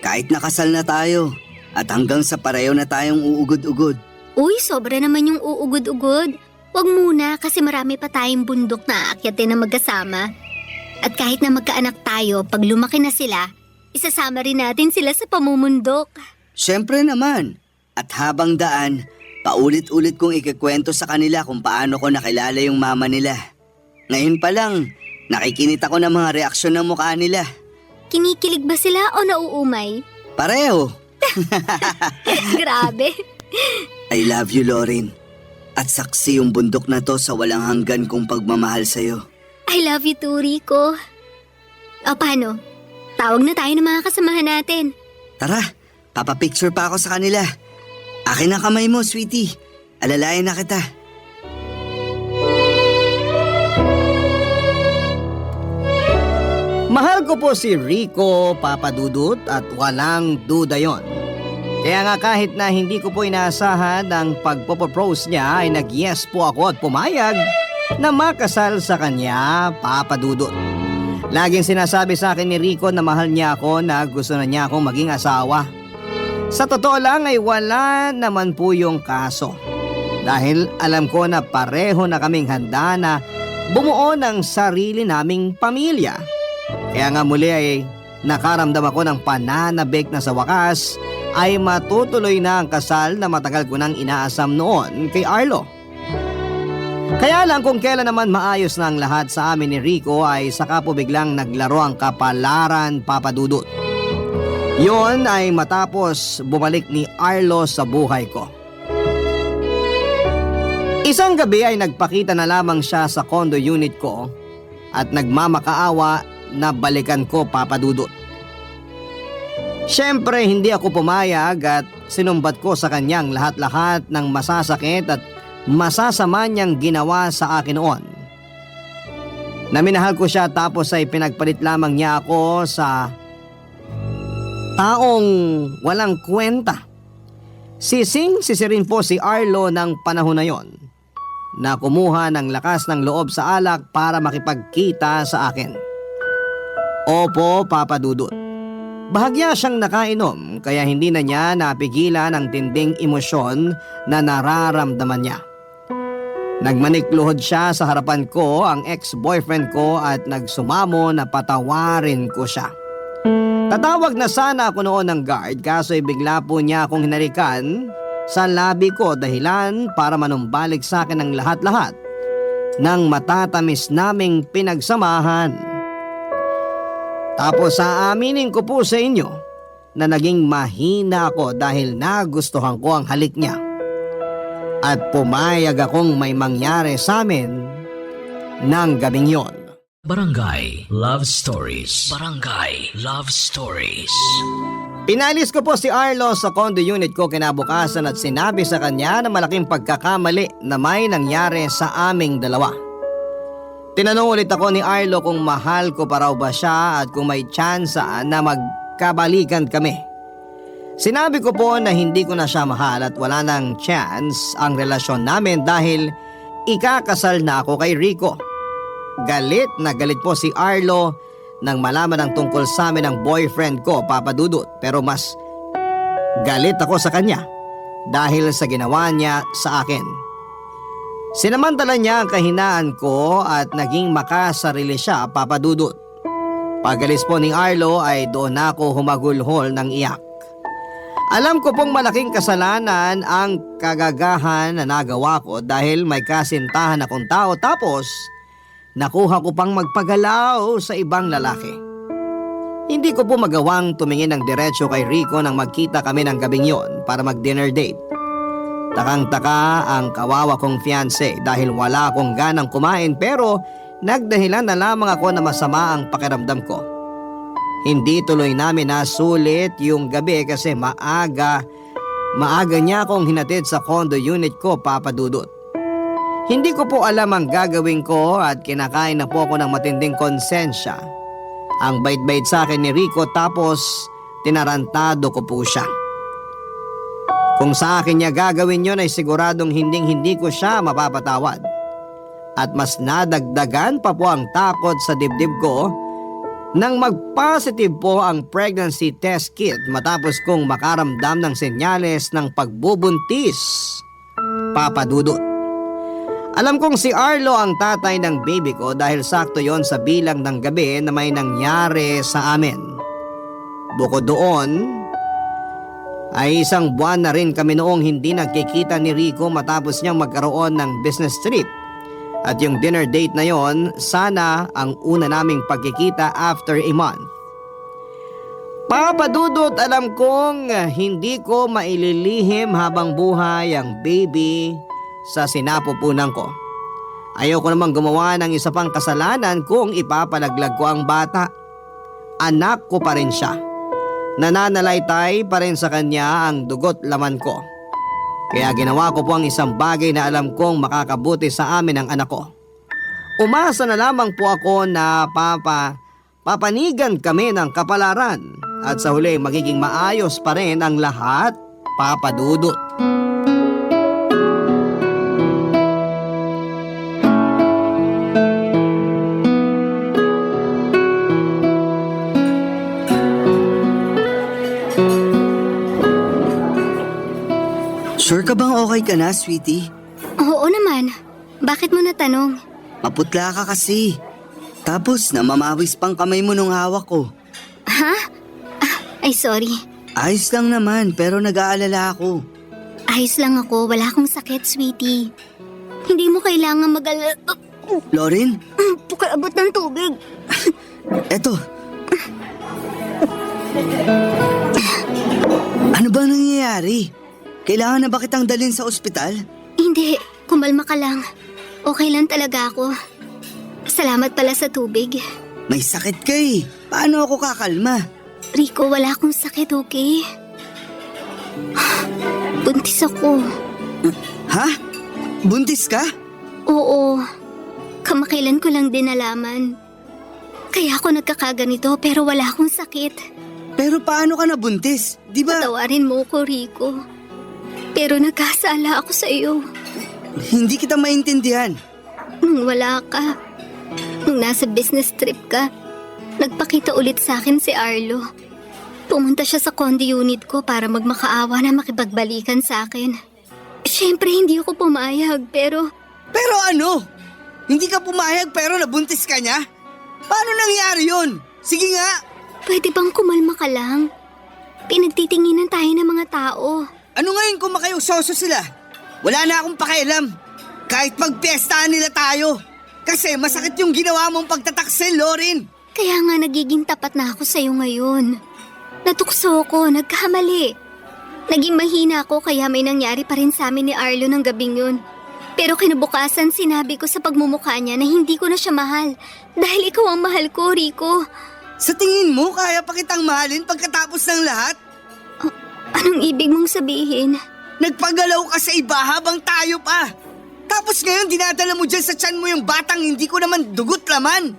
Kahit nakasal na tayo at hanggang sa pareho na tayong uugod-ugod. Uy, sobra naman yung uugod-ugod. Huwag muna kasi marami pa tayong bundok na aakyatin na magkasama. At kahit na magkaanak tayo, pag lumaki na sila, isasama rin natin sila sa pamumundok. Siyempre naman. At habang daan, paulit-ulit kong ikikwento sa kanila kung paano ko nakilala yung mama nila. Ngayon pa lang, nakikinit ako ng mga reaksyon ng mukha nila. Kinikilig ba sila o nauumay? Pareho. Grabe. I love you, Lorin. At saksi yung bundok na to sa walang hanggan kong pagmamahal sa'yo. I love you too, Rico. O paano? Tawag na tayo ng mga kasamahan natin. Tara, papapicture pa ako sa kanila. Akin ang kamay mo, sweetie. Alalayan na kita. Mahal ko po si Rico, Papa Dudut, at walang duda yon. Kaya nga kahit na hindi ko po inaasahan ang pagpopropose niya ay nag-yes po ako at pumayag na makasal sa kanya, Papa Dudut. Laging sinasabi sa akin ni Rico na mahal niya ako, na gusto na niya akong maging asawa. Sa totoo lang ay wala naman po yung kaso. Dahil alam ko na pareho na kaming handa na bumuo ng sarili naming pamilya. Kaya nga muli ay nakaramdam ako ng pananabik na sa wakas ay matutuloy na ang kasal na matagal ko nang inaasam noon kay Arlo. Kaya lang kung kailan naman maayos na ang lahat sa amin ni Rico ay saka po biglang naglaro ang kapalaran, Papa Dudut. Yon ay matapos bumalik ni Arlo sa buhay ko. Isang gabi ay nagpakita na lamang siya sa condo unit ko at nagmamakaawa na balikan ko, Papa Dudut. Siyempre hindi ako pumayag at sinumbat ko sa kanyang lahat-lahat ng masasakit at masasama niyang ginawa sa akin noon. Naminahal ko siya tapos ay pinagpalit lamang niya ako sa taong walang kwenta. Sisirin po si Arlo ng panahon na yon na kumuha ng lakas ng loob sa alak para makipagkita sa akin. Opo, Papa Dudut. Bahagya siyang nakainom kaya hindi na niya napigilan ang tinding emosyon na nararamdaman niya. Nagmanikluhod siya sa harapan ko, ang ex-boyfriend ko, at nagsumamo na patawarin ko siya. Tatawag na sana ako noon ng guard kaso bigla po niya akong hinalikan sa labi ko dahilan para manumbalik sa akin ang lahat-lahat ng matatamis naming pinagsamahan. Tapos aaminin ko po sa inyo na naging mahina ako dahil nagustuhan ko ang halik niya. At pumayag akong may mangyari sa amin ng gabing yon. Barangay Love Stories. Barangay Love Stories. Pinalis ko po si Arlo sa condo unit ko kinabukasan at sinabi sa kanya na malaking pagkakamali na may nangyari sa aming dalawa. Tinanong ulit ako ni Arlo kung mahal ko pa raw ba siya at kung may tsansa na magkabalikan kami. Sinabi ko po na hindi ko na siya mahal at wala nang chance ang relasyon namin dahil ikakasal na ako kay Rico. Galit na galit po si Arlo nang malaman ang tungkol sa amin ng boyfriend ko, Papa Dudut. Pero mas galit ako sa kanya dahil sa ginawa niya sa akin. Sinamantala niya ang kahinaan ko at naging makasarili siya, Papa Dudut. Pagalis po ni Arlo ay doon ako humagulhol ng iyak. Alam ko pong malaking kasalanan ang kagagahan na nagawa ko dahil may kasintahan akong tao tapos nakuha ko pang magpagalaw sa ibang lalaki. Hindi ko po magawang tumingin ng diretsyo kay Rico nang magkita kami ng gabing yon para mag-dinner date. Takang-taka ang kawawa kong fiancé dahil wala akong ganang kumain pero nagdahilan na lamang ako na masama ang pakiramdam ko. Hindi tuloy namin nasulit yung gabi kasi maaga niya akong hinatid sa condo unit ko, Papa Dudut. Hindi ko po alam ang gagawin ko at kinakain na po ako ng matinding konsensya. Ang bait-bait sa akin ni Rico tapos tinarantado ko po siya. Kung sa akin niya gagawin yon ay siguradong hindi ko siya mapapatawad. At mas nadagdagan pa po ang takot sa dibdib ko nang mag-positive po ang pregnancy test kit matapos kong makaramdam ng senyales ng pagbubuntis, Papa Dudut. Alam kong si Arlo ang tatay ng baby ko dahil sakto yon sa bilang ng gabi na may nangyari sa amin. Bukod doon, ay 1 buwan na rin kami noong hindi nagkikita ni Rico matapos niyang magkaroon ng business trip. At yung dinner date na yon, sana ang una naming pagkikita after a month. Papa Dudut, alam kong hindi ko maililihim habang buhay ang baby sa sinapupunan ko. Ayoko namang gumawa ng isa pang kasalanan kung ipapalaglag ko ang bata. Anak ko pa rin siya. Nananalaytay pa rin sa kanya ang dugot laman ko. Kaya ginawa ko po ang isang bagay na alam kong makakabuti sa amin ang anak ko. Umasa na lamang po ako na papanigan kami ng kapalaran at sa huli magiging maayos pa rin ang lahat, Papa Dudut. Sure ka bang okay ka na, sweetie? Oo naman. Bakit mo natanong? Maputla ka kasi. Tapos namamawis pang kamay mo nung hawak ko. Ha? Ay sorry. Ayos lang naman pero nag-aalala ako. Ayos lang ako. Wala akong sakit, sweetie. Hindi mo kailangan mag-alala. Lauren, Pakiabot ng tubig. eto. Ano ba nangyayari? Kailangan na ba kitang dalhin sa ospital? Hindi. Kumalma ka lang. Okay lang talaga ako. Salamat pala sa tubig. May sakit ka eh. Paano ako kakalma? Rico, wala akong sakit, okay? Buntis ako. Ha? Buntis ka? Oo. Kamakailan ko lang din nalaman. Kaya ako nagkakaganito pero wala akong sakit. Pero paano ka nabuntis? Di ba? Patawarin mo ko, Rico. Pero nagkasala ako sa iyo. Hindi kita maintindihan. Nung wala ka, nung nasa business trip ka, nagpakita ulit sa akin si Arlo. Pumunta siya sa condo unit ko para magmakaawa na makipagbalikan sa akin. Siyempre hindi ako pumayag pero... Pero ano? Hindi ka pumayag pero nabuntis ka niya? Paano nangyari yun? Sige nga! Pwede bang kumalma ka lang? Pinagtitinginan tayo ng mga tao. Ano ngayon kung makayusoso sila? Wala na akong pakialam. Kahit magpiestahan nila tayo. Kasi masakit yung ginawa mong pagtataksil, Lauren. Kaya nga nagiging tapat na ako sa'yo ngayon. Natukso ko, nagkamali. Naging mahina ako kaya may nangyari pa rin sa amin ni Arlo ng gabing yun. Pero kinabukasan sinabi ko sa pagmumukha niya na hindi ko na siya mahal. Dahil ikaw ang mahal ko, Rico. Sa tingin mo, kaya pa kitang mahalin pagkatapos ng lahat? Anong ibig mong sabihin? Nagpagalaw ka sa iba habang tayo pa. Tapos ngayon dinadala mo dyan sa tiyan mo yung batang hindi ko naman dugot laman.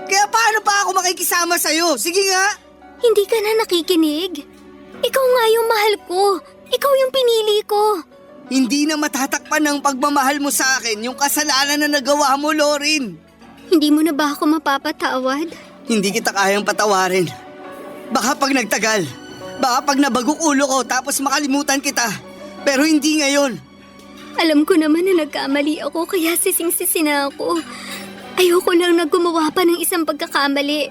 Kaya paano pa ako makikisama sa'yo? Sige nga. Hindi ka na nakikinig. Ikaw nga yung mahal ko. Ikaw yung pinili ko. Hindi na matatakpan ng pagmamahal mo sa akin yung kasalanan na nagawa mo, Lorin. Hindi mo na ba ako mapapatawad? Hindi kita kayang patawarin. Baka pag nagtagal, baka pag nabagok ulo ko tapos makalimutan kita. Pero hindi ngayon. Alam ko naman na nagkamali ako kaya sising-sisi na ako. Ayoko lang na gumawa pa ng isang pagkakamali.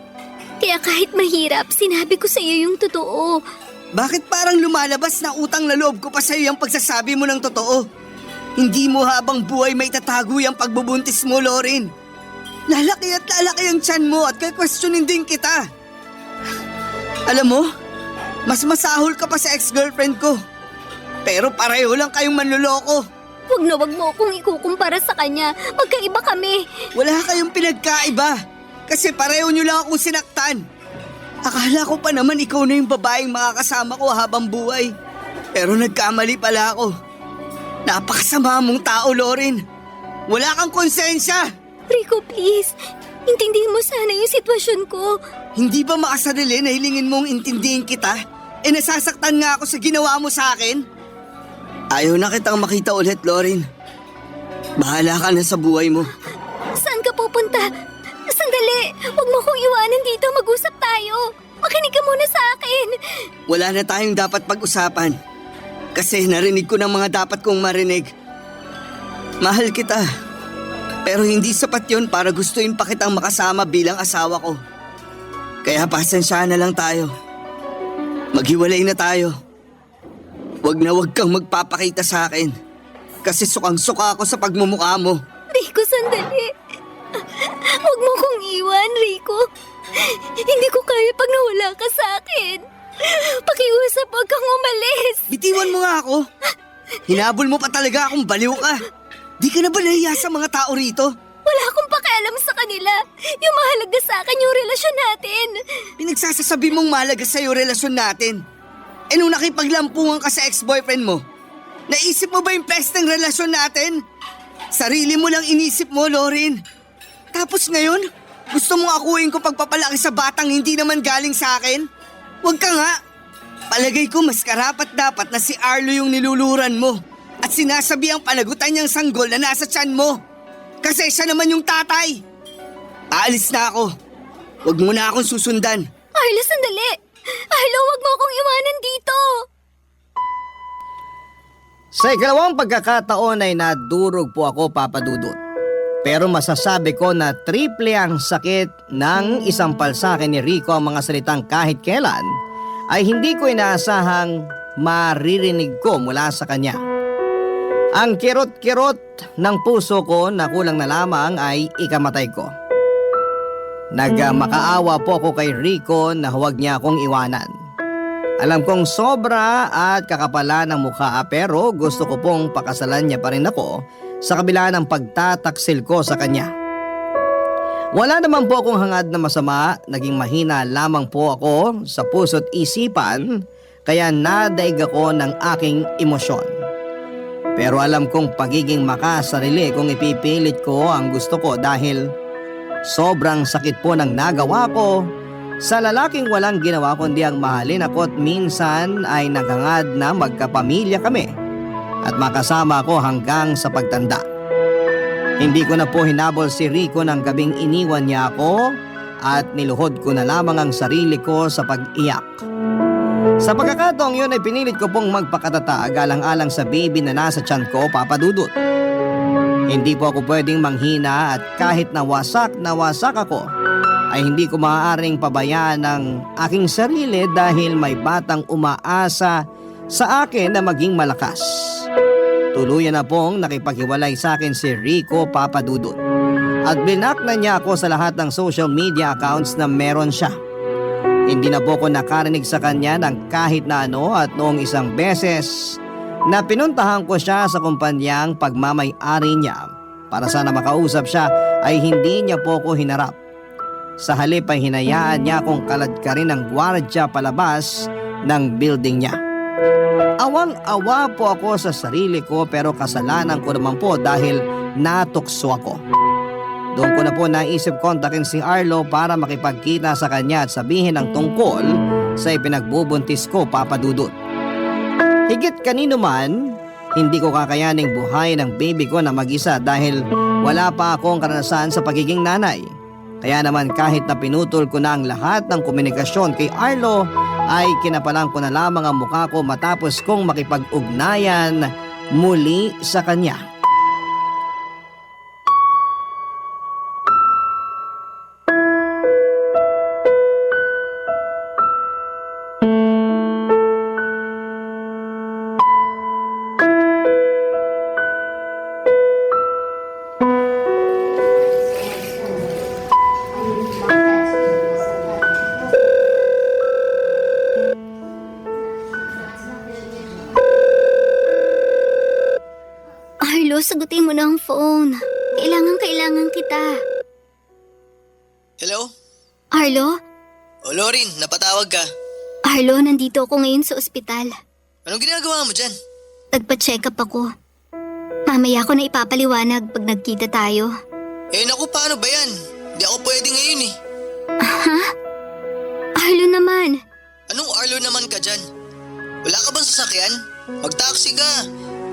Kaya kahit mahirap, sinabi ko sa iyo yung totoo. Bakit parang lumalabas na utang na loob ko pa sa iyo yung pagsasabi mo ng totoo? Hindi mo habang buhay may tatago yung pagbubuntis mo, Lorin. Lalaki at lalaki ang tiyan mo at kay-questionin din kita. Alam mo, mas masahol ka pa sa ex-girlfriend ko. Pero pareho lang kayong manloloko. Wag na wag mo akong ikukumpara sa kanya. Magkaiba kami. Wala kayong pinagkaiba. Kasi pareho nyo lang akong sinaktan. Akala ko pa naman ikaw na yung babaeng makakasama ko habang buhay. Pero nagkamali pala ako. Napakasama mong tao, Lorin. Wala kang konsensya. Rico, please. Intindihin mo sana yung sitwasyon ko. Hindi ba makasarili na hilingin mong intindihin kita? Nasasaktan nga ako sa ginawa mo sa akin. Ayaw na kitang makita ulit, Lorin. Bahala ka na sa buhay mo. Saan ka pupunta? Sandali. Huwag mo kong iwanan dito. Mag-usap tayo. Makinig ka muna sa akin. Wala na tayong dapat pag-usapan. Kasi narinig ko ng mga dapat kong marinig. Mahal kita. Pero hindi sapat yon para gustuin pa kitang makasama bilang asawa ko. Kaya pasensyahan na lang tayo. Maghiwalay na tayo. Wag na wag kang magpapakita sa akin. Kasi sukang-suka ako sa pagmumukha mo. Rico, sandali. Huwag mo kong iwan, Rico. Hindi ko kaya pag nawala ka sa akin. Pakiusap, huwag kang umalis. Bitiwan mo nga ako. Hinabol mo pa talaga akong baliw ka. Di ka na ba nahiya sa mga tao rito? Wala akong pakialam sa kanila. Yung mahalaga sa akin yung relasyon natin. Pinagsasabi mong mahalaga sa'yo relasyon natin. Nung nakipaglampungan ka sa ex-boyfriend mo, naisip mo ba yung pesteng relasyon natin? Sarili mo lang inisip mo, Lorin. Tapos ngayon, gusto mong akuin ko pagpapalaki sa batang hindi naman galing sa akin? Huwag ka nga. Palagay ko mas karapat dapat na si Arlo yung niluluran mo at sinasabi ang panagutan niyang sanggol na nasa tiyan mo. Kasi siya naman yung tatay. Aalis na ako. Huwag mo na akong susundan. Arlo, sandali. Arlo, huwag mo akong iwanan dito. Sa ikalawang pagkakataon ay nadurog po ako, Papa Dudut. Pero masasabi ko na triple ang sakit ng isang palsakin ni Rico ang mga salitang kahit kailan ay hindi ko inaasahang maririnig ko mula sa kanya. Ang kirot-kirot ng puso ko na kulang na lamang ay ikamatay ko. Nagmakaawa po ako kay Rico na huwag niya akong iwanan. Alam kong sobra at kakapala ng mukha pero gusto ko pong pakasalan niya pa rin ako sa kabila ng pagtataksil ko sa kanya. Wala naman po akong hangad na masama, naging mahina lamang po ako sa puso't isipan kaya nadaig ako ng aking emosyon. Pero alam kong pagiging makasarili kung ipipilit ko ang gusto ko dahil sobrang sakit po ng nagawa ko sa lalaking walang ginawa kundi ang mahalin ako at minsan ay naghangad na magkapamilya kami at makasama ako hanggang sa pagtanda. Hindi ko na po hinabol si Rico ng gabing iniwan niya ako at niluhod ko na lamang ang sarili ko sa pag-iyak. Sa pagkakataong yun ay pinilit ko pong magpakatatag alang-alang sa baby na nasa tiyan ko, Papa Dudut. Hindi po ako pwedeng manghina at kahit na wasak ako ay hindi ko maaaring pabayaan ang aking sarili dahil may batang umaasa sa akin na maging malakas. Tuluyan na pong nakipaghiwalay sa akin si Rico, Papa Dudut. At blinak na niya ako sa lahat ng social media accounts na meron siya. Hindi na po ako nakarinig sa kanya ng kahit na ano at noong isang beses na pinuntahan ko siya sa kumpanyang pagmamay-ari niya para sana makausap siya ay hindi niya po ako hinarap. Sa halip ay hinayaan niya akong kaladkarin ng gwardya palabas ng building niya. Awang-awa po ako sa sarili ko pero kasalanan ko naman po dahil natukso ako. Doon ko na po naisip kontakin si Arlo para makipagkita sa kanya at sabihin ang tungkol sa ipinagbubuntis ko, Papa Dudut. Higit kanino man, hindi ko kakayaning buhay ng baby ko na mag-isa dahil wala pa akong karanasan sa pagiging nanay. Kaya naman kahit na pinutol ko na ang lahat ng komunikasyon kay Arlo, ay kinapalang ko na lamang ang mukha ko matapos kong makipag-ugnayan muli sa kanya. Arlo, sagutin mo na ang phone. Kailangan kita. Hello? Arlo? O Lorin, napatawag ka. Arlo, nandito ako ngayon sa ospital. Anong ginagawa mo dyan? Nagpa-check up ako. Mamaya ko na ipapaliwanag pag nagkita tayo. Eh naku, paano ba yan? Hindi ako pwede ngayon eh. Ha? Arlo naman. Anong Arlo naman ka dyan? Wala ka bang sasakyan? Mag-taxi ka.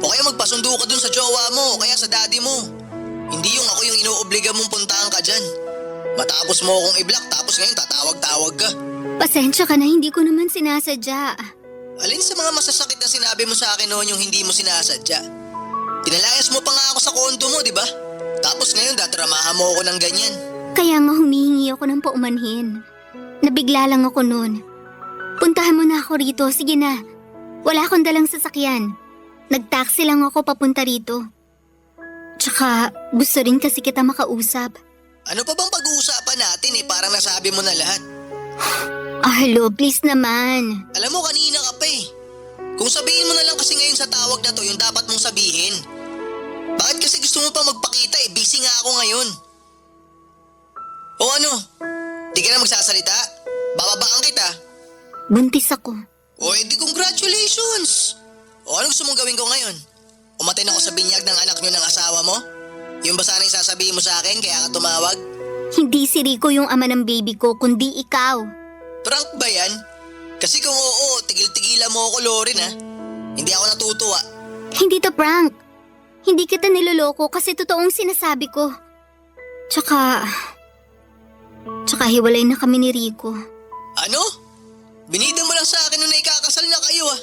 O kaya magpasundo ka dun sa jowa mo o kaya sa daddy mo. Hindi yung ako yung inuobliga mong puntahan ka dyan. Matapos mo akong i-block tapos ngayon tatawag-tawag ka. Pasensya ka na, hindi ko naman sinasadya. Alin sa mga masasakit na sinabi mo sa akin noon yung hindi mo sinasadya? Pinalayas mo pa nga ako sa kondo mo, di ba? Tapos ngayon datramahan mo ako ng ganyan. Kaya nga humihingi ako ng paumanhin. Nabigla lang ako noon. Puntahan mo na ako rito, sige na. Wala akong dalang sasakyan. Nag-taxi lang ako papunta rito. Tsaka gusto rin kasi kita makausap. Ano pa bang pag-uusapan natin eh? Parang nasabi mo na lahat. Arlo, please naman. Alam mo, kanina ka pa eh. Kung sabihin mo na lang kasi ngayon sa tawag na to yung dapat mong sabihin. Bakit kasi gusto mo pa magpakita eh? Busy nga ako ngayon. O ano? Di ka na magsasalita? Bababaan kita. Buntis ako. O edi congratulations! O ano gusto mong gawin ko ngayon? Umatin ako sa binyag ng anak nyo ng asawa mo? Yung ba sana yung sasabihin mo sa akin kaya ka tumawag? Hindi si Rico yung ama ng baby ko, kundi ikaw. Prank ba yan? Kasi kung oo, tigil-tigilan mo ako, Lorin ha. Hindi ako natutuwa. Hindi to prank. Hindi kita niloloko kasi totoong sinasabi ko. Tsaka hiwalay na kami ni Rico. Ano? Binida mo lang sa akin nung naikakasal na kayo ah.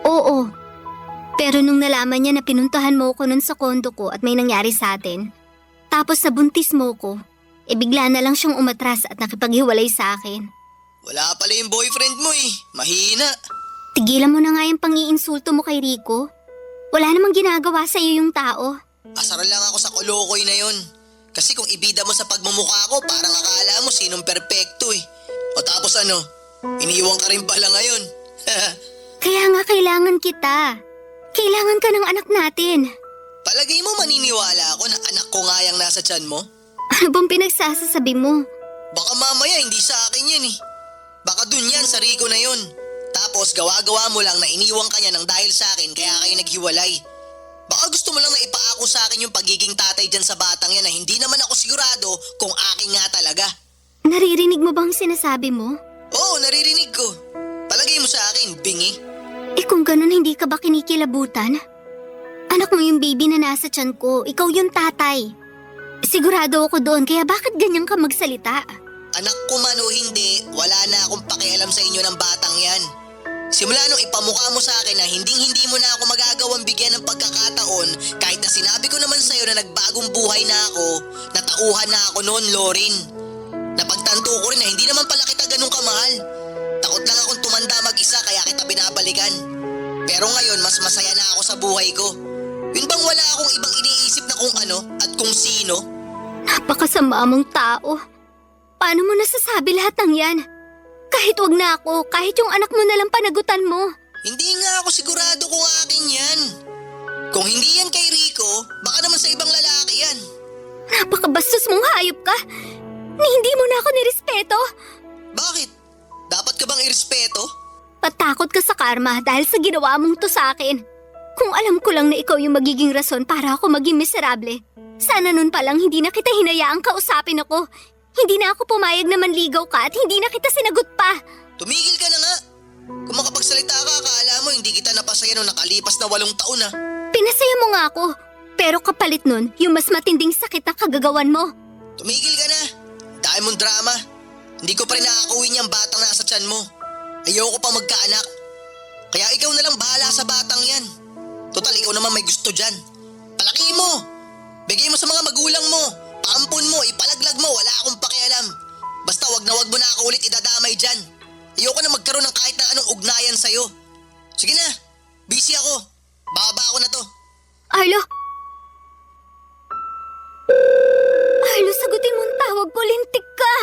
Oo. Pero nung nalaman niya na pinuntahan mo ko nun sa kondo ko at may nangyari sa atin, tapos nabuntis mo ko, bigla na lang siyang umatras at nakipaghiwalay sa akin. Wala pala yung boyfriend mo eh. Mahina. Tigilan mo na nga yung pang-iinsulto mo kay Rico. Wala namang ginagawa sa iyo yung tao. Asar lang ako sa kolokoy na yon. Kasi kung ibida mo sa pagmumukha ko, parang akala mo sinong perpekto eh. O tapos ano, iniwan ka rin pala ngayon. Kaya nga kailangan kita. Kailangan ka ng anak natin. Palagay mo maniniwala ako na anak ko nga yung nasa tiyan mo? Ano bang pinagsasasabi mo? Baka mamaya hindi sa akin yan eh. Baka dun yan sa Rico na yun. Tapos gawa-gawa mo lang na iniwan ka niya ng dahil sa akin kaya kayo naghiwalay. Baka gusto mo lang na ipaako sa akin yung pagiging tatay dyan sa batang yan na hindi naman ako sigurado kung akin nga talaga. Naririnig mo bang sinasabi mo? Oo, naririnig ko. Palagay mo sa akin, bingi. Kung ganun hindi ka ba kinikilabutan? Anak mo yung baby na nasa tiyan ko, ikaw yung tatay. Sigurado ako doon, kaya bakit ganyan ka magsalita? Anak ko man o hindi, wala na akong pakialam sa inyo ng batang yan. Simula nung ipamukha mo sa akin na hindi mo na ako magagawang bigyan ng pagkakataon kahit na sinabi ko naman sa'yo na nagbagong buhay na ako, natauhan na ako noon, Lorin. Napagtanto ko rin na hindi naman pala kita ganun kamahal. Takot lang akong tumanda mag-isa kaya kita binabalikan. Pero ngayon mas masaya na ako sa buhay ko. Yun bang wala akong ibang iniisip na kung ano at kung sino? Napakasama mong tao. Paano mo nasasabi lahat ng yan? Kahit wag na ako, kahit yung anak mo na lang panagutan mo. Hindi nga ako sigurado kung akin yan. Kung hindi yan kay Rico, baka naman sa ibang lalaki yan. Napakabastos mong hayop ka. Ni hindi mo na ako nirespeto. Bakit? Dapat ka bang irespeto? Patakot ka sa karma dahil sa ginawa mong to sa akin. Kung alam ko lang na ikaw yung magiging rason para ako maging miserable, sana nun palang hindi na kita hinayaang kausapin ako. Hindi na ako pumayag na manligaw ka at hindi na kita sinagot pa. Tumigil ka na nga. Kung makapagsalita ka, akala mo hindi kita napasaya nung nakalipas na 8 taon na. Pinasaya mo nga ako. Pero kapalit nun, yung mas matinding sakit na kagagawan mo. Tumigil ka na. Dahil mong drama. Hindi ko pa rin nakakauwi niyang batang nasa tiyan mo. Ayoko pa magkaanak. Kaya ikaw na lang bahala sa batang yan. Total, ikaw naman may gusto dyan. Palaki mo. Bigay mo sa mga magulang mo. Paampon mo, ipalaglag mo, wala akong pakialam. Basta wag mo na ako ulit idadamay dyan. Ayoko na magkaroon ng kahit na anong ugnayan sa'yo. Sige na, busy ako. Bababa ako na to. Arlo? Arlo, sagutin mo ang tawag ko, lintik ka!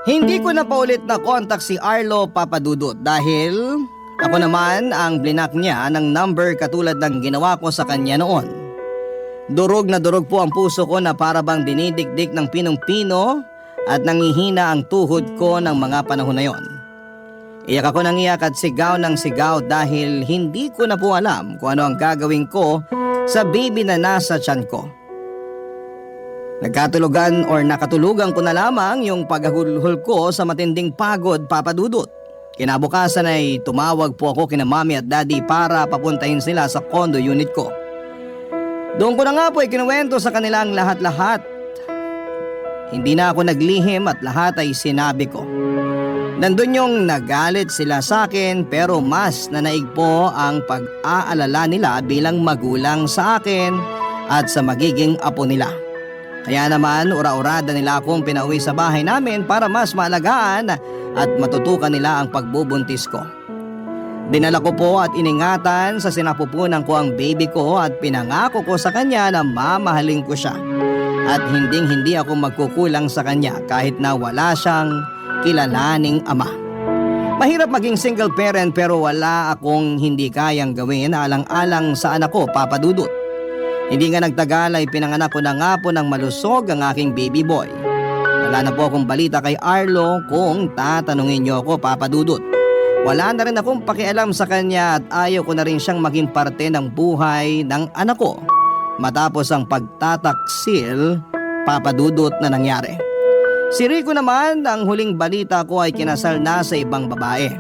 Hindi ko na paulit na kontak si Arlo Papadudut dahil ako naman ang blinak niya ng number katulad ng ginawa ko sa kanya noon. Durog na durog po ang puso ko na para bang dinidikdik ng pinong-pino at nangihina ang tuhod ko ng mga panahon na yon. Iyak ako ng iyak at sigaw ng sigaw dahil hindi ko na po alam kung ano ang gagawin ko sa baby na nasa tiyan ko. Nakatulugan ko na lamang yung paghahulhol ko sa matinding pagod, Papadudut. Kinabukasan ay tumawag po ako kina mami at daddy para papuntahin sila sa condo unit ko. Doon ko na nga po ikinuwento sa kanila ang lahat-lahat. Hindi na ako naglihim at lahat ay sinabi ko. Nandun yung nagalit sila sa akin pero mas nanaig po ang pag-aalala nila bilang magulang sa akin at sa magiging apo nila. Kaya naman ura-urada nila akong pinauwi sa bahay namin para mas maalagaan at matutukan nila ang pagbubuntis ko. Dinala ko po at iningatan sa sinapupunan ko ang baby ko at pinangako ko sa kanya na mamahalin ko siya. At hindi ako magkukulang sa kanya kahit na wala siyang kilalaning ama. Mahirap maging single parent pero wala akong hindi kayang gawin alang-alang sa anak ko, Papadudut. Hindi nga nagtagal ay pinanganak ko na nga po ng malusog ang aking baby boy. Wala na po akong balita kay Arlo kung tatanungin niyo ako, Papadudut. Wala na rin akong pakialam sa kanya at ayaw ko na rin siyang maging parte ng buhay ng anak ko matapos ang pagtataksil, Papadudut, na nangyari. Si Rico naman, ang huling balita ko ay kinasal na sa ibang babae.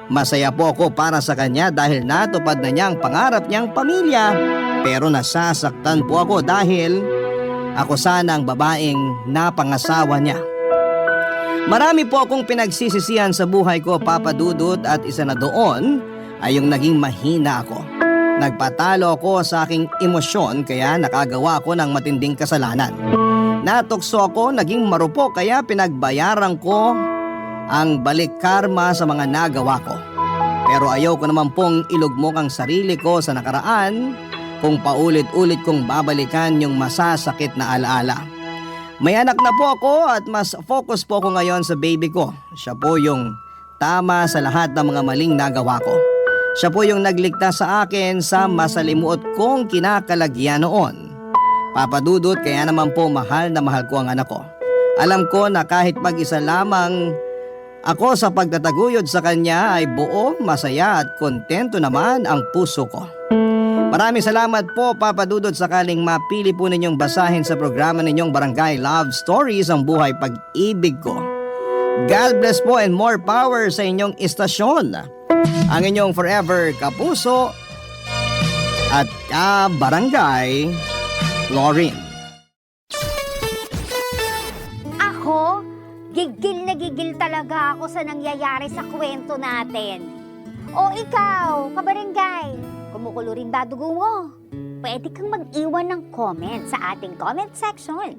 Masaya po ako para sa kanya dahil natupad na niya ang pangarap niyang pamilya. Pero nasasaktan po ako dahil ako sana ang babaeng napangasawa niya. Marami po akong pinagsisisihan sa buhay ko, Papadudut, at isa na doon ay yung naging mahina ako. Nagpatalo ako sa aking emosyon kaya nakagawa ako ng matinding kasalanan. Natukso ako, naging marupok kaya pinagbayaran ko ang balik karma sa mga nagawa ko. Pero ayaw ko naman pong ilugmok ang sarili ko sa nakaraan kung paulit-ulit kong babalikan yung masasakit na alaala. May anak na po ako at mas focus po ako ngayon sa baby ko. Siya po yung tama sa lahat ng mga maling nagawa ko. Siya po yung nagligtas sa akin sa masalimuot kong kinakalagyan noon. Papadudut, kaya naman po mahal na mahal ko ang anak ko. Alam ko na kahit mag-isa lamang ako sa pagtataguyod sa kanya ay buo, masaya at kontento naman ang puso ko. Maraming salamat po, Papadudut, sakaling mapili po ninyong basahin sa programa ninyong Barangay Love Stories ang buhay pag-ibig ko. God bless po and more power sa inyong istasyon. Ang inyong forever kapuso at ka-barangay, Lauren. Ako, gigil na gigil talaga ako sa nangyayari sa kwento natin. O ikaw, kabarangay, kumukulo rin ba dugo mo? Pwede kang mag-iwan ng comment sa ating comment section.